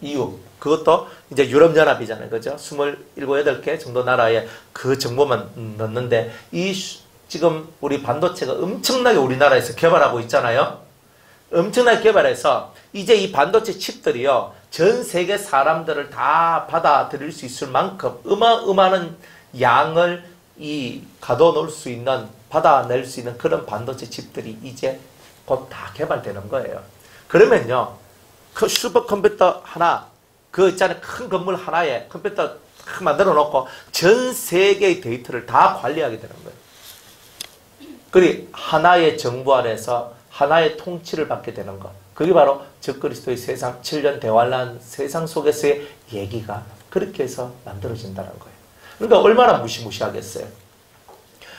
EU. 그것도 이제 유럽연합이잖아요. 그죠? 27, 8개 정도 나라에 그 정보만 넣는데 지금 우리 반도체가 엄청나게 우리나라에서 개발하고 있잖아요. 엄청나게 개발해서 이제 이 반도체 칩들이요. 전 세계 사람들을 다 받아들일 수 있을 만큼 어마어마한 양을 가둬놓을 수 있는 받아낼 수 있는 그런 반도체 칩들이 이제 곧 다 개발되는 거예요. 그러면요. 그 슈퍼컴퓨터 하나 그 있잖아요. 큰 건물 하나에 컴퓨터 딱 만들어 놓고 전 세계의 데이터를 다 관리하게 되는 거예요. 그리고 하나의 정부 아래서 하나의 통치를 받게 되는 것. 그게 바로 적그리스도의 세상 7년 대환란 세상 속에서의 얘기가 그렇게 해서 만들어진다는 거예요. 그러니까 얼마나 무시무시하겠어요.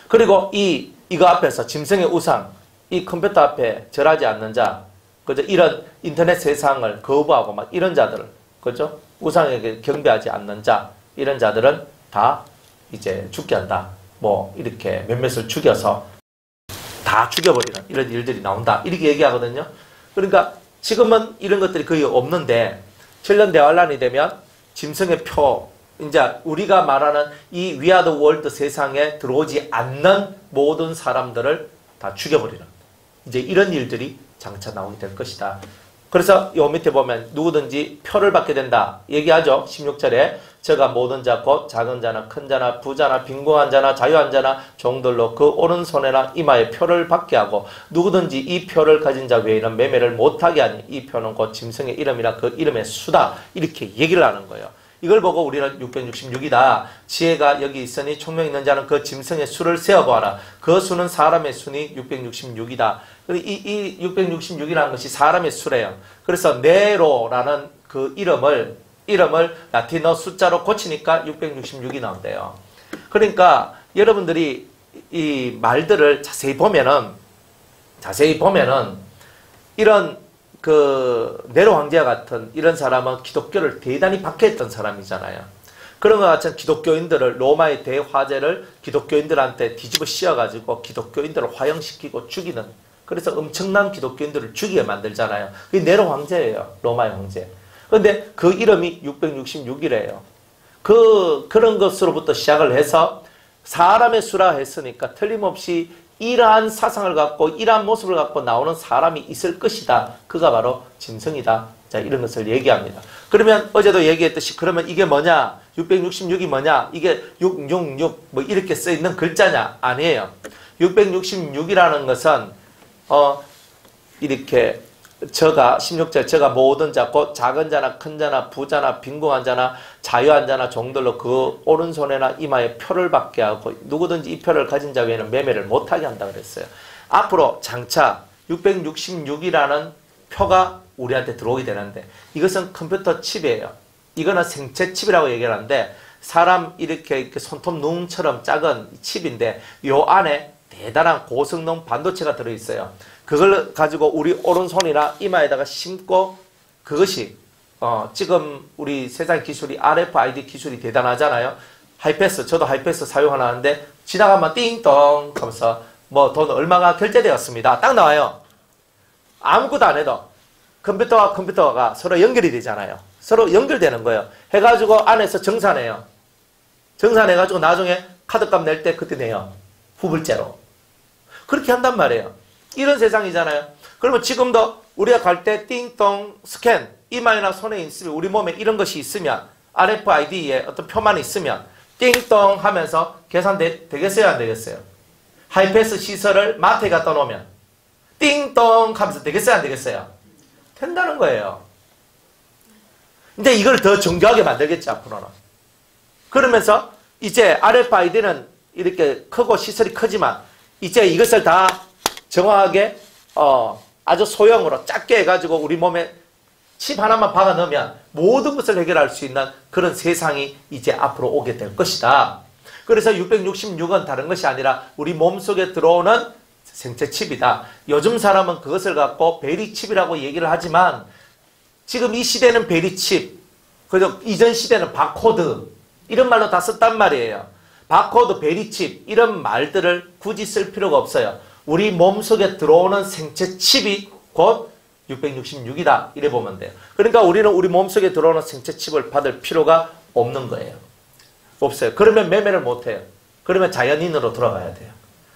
그리고 이거 앞에서 짐승의 우상, 이 컴퓨터 앞에 절하지 않는 자, 그죠? 이런 인터넷 세상을 거부하고 막 이런 자들을, 그죠? 우상에게 경배하지 않는 자, 이런 자들은 다 이제 죽게 한다. 뭐 이렇게 몇몇을 죽여서 다 죽여버리는 이런 일들이 나온다. 이렇게 얘기하거든요. 그러니까 지금은 이런 것들이 거의 없는데 7년 대환란이 되면 짐승의 표, 이제 우리가 말하는 이 위아더 월드 세상에 들어오지 않는 모든 사람들을 다 죽여버리는 이제 이런 일들이 장차 나오게 될 것이다. 그래서 요 밑에 보면 누구든지 표를 받게 된다 얘기하죠. 16절에 저가 모든 자 곧 작은 자나 큰 자나 부자나 빈곤한 자나 자유한 자나 종들로 그 오른손에나 이마에 표를 받게 하고 누구든지 이 표를 가진 자 외에는 매매를 못하게 하니 이 표는 곧 짐승의 이름이라 그 이름의 수다. 이렇게 얘기를 하는 거예요. 이걸 보고 우리는 666이다. 지혜가 여기 있으니 총명 있는 자는 그 짐승의 수를 세어보아라. 그 수는 사람의 수니 666이다. 이 666이라는 것이 사람의 수래요. 그래서 네로라는 그 이름을 라틴어 숫자로 고치니까 666이 나온대요. 그러니까 여러분들이 이 말들을 자세히 보면은 이런 그 네로 황제와 같은 이런 사람은 기독교를 대단히 박해했던 사람이잖아요. 그런 것 같은 기독교인들을 로마의 대화제를 기독교인들한테 뒤집어 씌워가지고 기독교인들을 화형시키고 죽이는 그래서 엄청난 기독교인들을 죽이게 만들잖아요. 그게 네로 황제예요. 로마의 황제. 그런데 그 이름이 666이래요. 그런 것으로부터 시작을 해서 사람의 수라 했으니까 틀림없이 이러한 사상을 갖고 이러한 모습을 갖고 나오는 사람이 있을 것이다. 그가 바로 짐승이다. 자, 이런 것을 얘기합니다. 그러면 어제도 얘기했듯이 그러면 이게 뭐냐? 666이 뭐냐? 이게 666 뭐 이렇게 써 있는 글자냐? 아니에요. 666이라는 것은 이렇게 저가 16절 저가 모든 자 곧 작은 자나 큰 자나 부자나 빈곤한 자나 자유한 자나 종들로 그 오른손에나 이마에 표를 받게 하고 누구든지 이 표를 가진 자 외에는 매매를 못하게 한다 그랬어요. 앞으로 장차 666이라는 표가 우리한테 들어오게 되는데 이것은 컴퓨터 칩이에요. 이거는 생체 칩이라고 얘기하는데 사람 이렇게 손톱눈처럼 작은 칩인데 요 안에 대단한 고성능 반도체가 들어있어요. 그걸 가지고 우리 오른손이나 이마에다가 심고 그것이 지금 우리 세상 기술이 RFID 기술이 대단하잖아요. 하이패스, 저도 하이패스 사용하는데 지나가면 띵동 하면서 뭐 돈 얼마가 결제되었습니다. 딱 나와요. 아무것도 안 해도 컴퓨터와 컴퓨터가 서로 연결이 되잖아요. 서로 연결되는 거예요. 해가지고 안에서 정산해요. 정산해가지고 나중에 카드값 낼 때 그때 내요. 후불제로. 그렇게 한단 말이에요. 이런 세상이잖아요. 그러면 지금도 우리가 갈 때 띵동 스캔 이마에나 손에 있으면 우리 몸에 이런 것이 있으면 RFID에 어떤 표만 있으면 띵동 하면서 계산되겠어요? 안 되겠어요? 하이패스 시설을 마트에 갖다 놓으면 띵동 하면서 되겠어요? 안 되겠어요? 된다는 거예요. 근데 이걸 더 정교하게 만들겠지 앞으로는. 그러면서 이제 RFID는 이렇게 크고 시설이 크지만 이제 이것을 다 정확하게 아주 소형으로 작게 해가지고 우리 몸에 칩 하나만 박아 넣으면 모든 것을 해결할 수 있는 그런 세상이 이제 앞으로 오게 될 것이다. 그래서 666은 다른 것이 아니라 우리 몸속에 들어오는 생체 칩이다. 요즘 사람은 그것을 갖고 베리칩이라고 얘기를 하지만 지금 이 시대는 베리칩, 그리고 이전 시대는 바코드 이런 말로 다 썼단 말이에요. 바코드, 베리칩 이런 말들을 굳이 쓸 필요가 없어요. 우리 몸속에 들어오는 생체 칩이 곧 666이다 이래 보면 돼요. 그러니까 우리는 우리 몸속에 들어오는 생체 칩을 받을 필요가 없는 거예요. 없어요. 그러면 매매를 못해요. 그러면 자연인으로 돌아가야 돼요.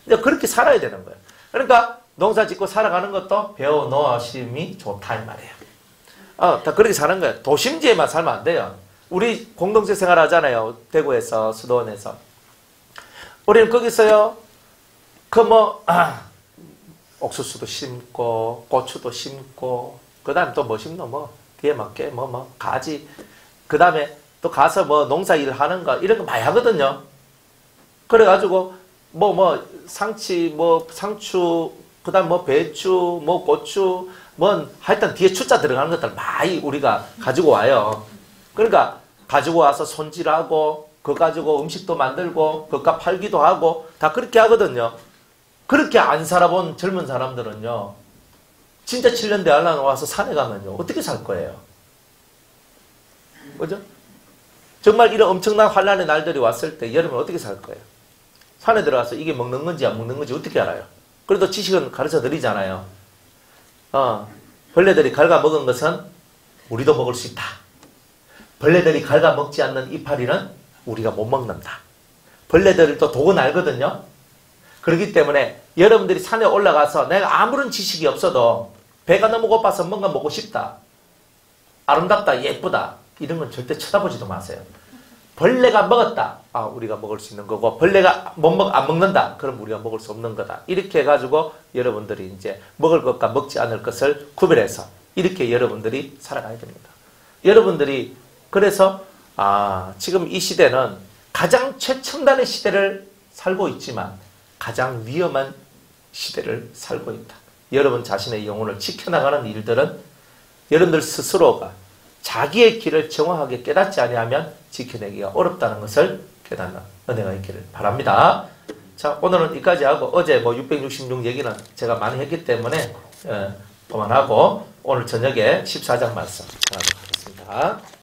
이제 그렇게 살아야 되는 거예요. 그러니까 농사 짓고 살아가는 것도 배워 놓으심이 좋다 이 말이에요. 다 그렇게 사는 거예요. 도심지에만 살면 안 돼요. 우리 공동체 생활 하잖아요. 대구에서, 수도원에서. 우리는 거기서요, 옥수수도 심고, 고추도 심고, 그 다음에 또 뭐 심노, 뒤에 맞게, 가지. 그 다음에 또 가서 농사 일 하는 거, 이런 거 많이 하거든요. 그래가지고, 상치, 상추, 그 다음 배추, 고추, 하여튼 뒤에 추자 들어가는 것들 많이 우리가 가지고 와요. 그러니까 가지고 와서 손질하고 그거 가지고 음식도 만들고 그거 팔기도 하고 다 그렇게 하거든요. 그렇게 안 살아본 젊은 사람들은요. 진짜 7년 대학원 와서 산에 가면요. 어떻게 살 거예요? 그죠? 정말 이런 엄청난 환란의 날들이 왔을 때 여러분 어떻게 살 거예요? 산에 들어가서 이게 먹는 건지 안 먹는 건지 어떻게 알아요? 그래도 지식은 가르쳐 드리잖아요. 벌레들이 갉아먹은 것은 우리도 먹을 수 있다. 벌레들이 갉아먹지 않는 이파리는 우리가 못 먹는다. 벌레들도 독은 알거든요. 그렇기 때문에 여러분들이 산에 올라가서 내가 아무런 지식이 없어도 배가 너무 고파서 뭔가 먹고 싶다. 아름답다, 예쁘다. 이런 건 절대 쳐다보지도 마세요. 벌레가 먹었다. 우리가 먹을 수 있는 거고, 벌레가 안 먹는다. 그럼 우리가 먹을 수 없는 거다. 이렇게 해가지고 여러분들이 이제 먹을 것과 먹지 않을 것을 구별해서 이렇게 여러분들이 살아가야 됩니다. 여러분들이 그래서 지금 이 시대는 가장 최첨단의 시대를 살고 있지만 가장 위험한 시대를 살고 있다. 여러분 자신의 영혼을 지켜나가는 일들은 여러분들 스스로가 자기의 길을 정확하게 깨닫지 아니하면 지켜내기가 어렵다는 것을 깨닫는 은혜가 있기를 바랍니다. 자, 오늘은 여기까지 하고 어제 666 얘기는 제가 많이 했기 때문에 그만하고 오늘 저녁에 14장 말씀 전하도록 하겠습니다.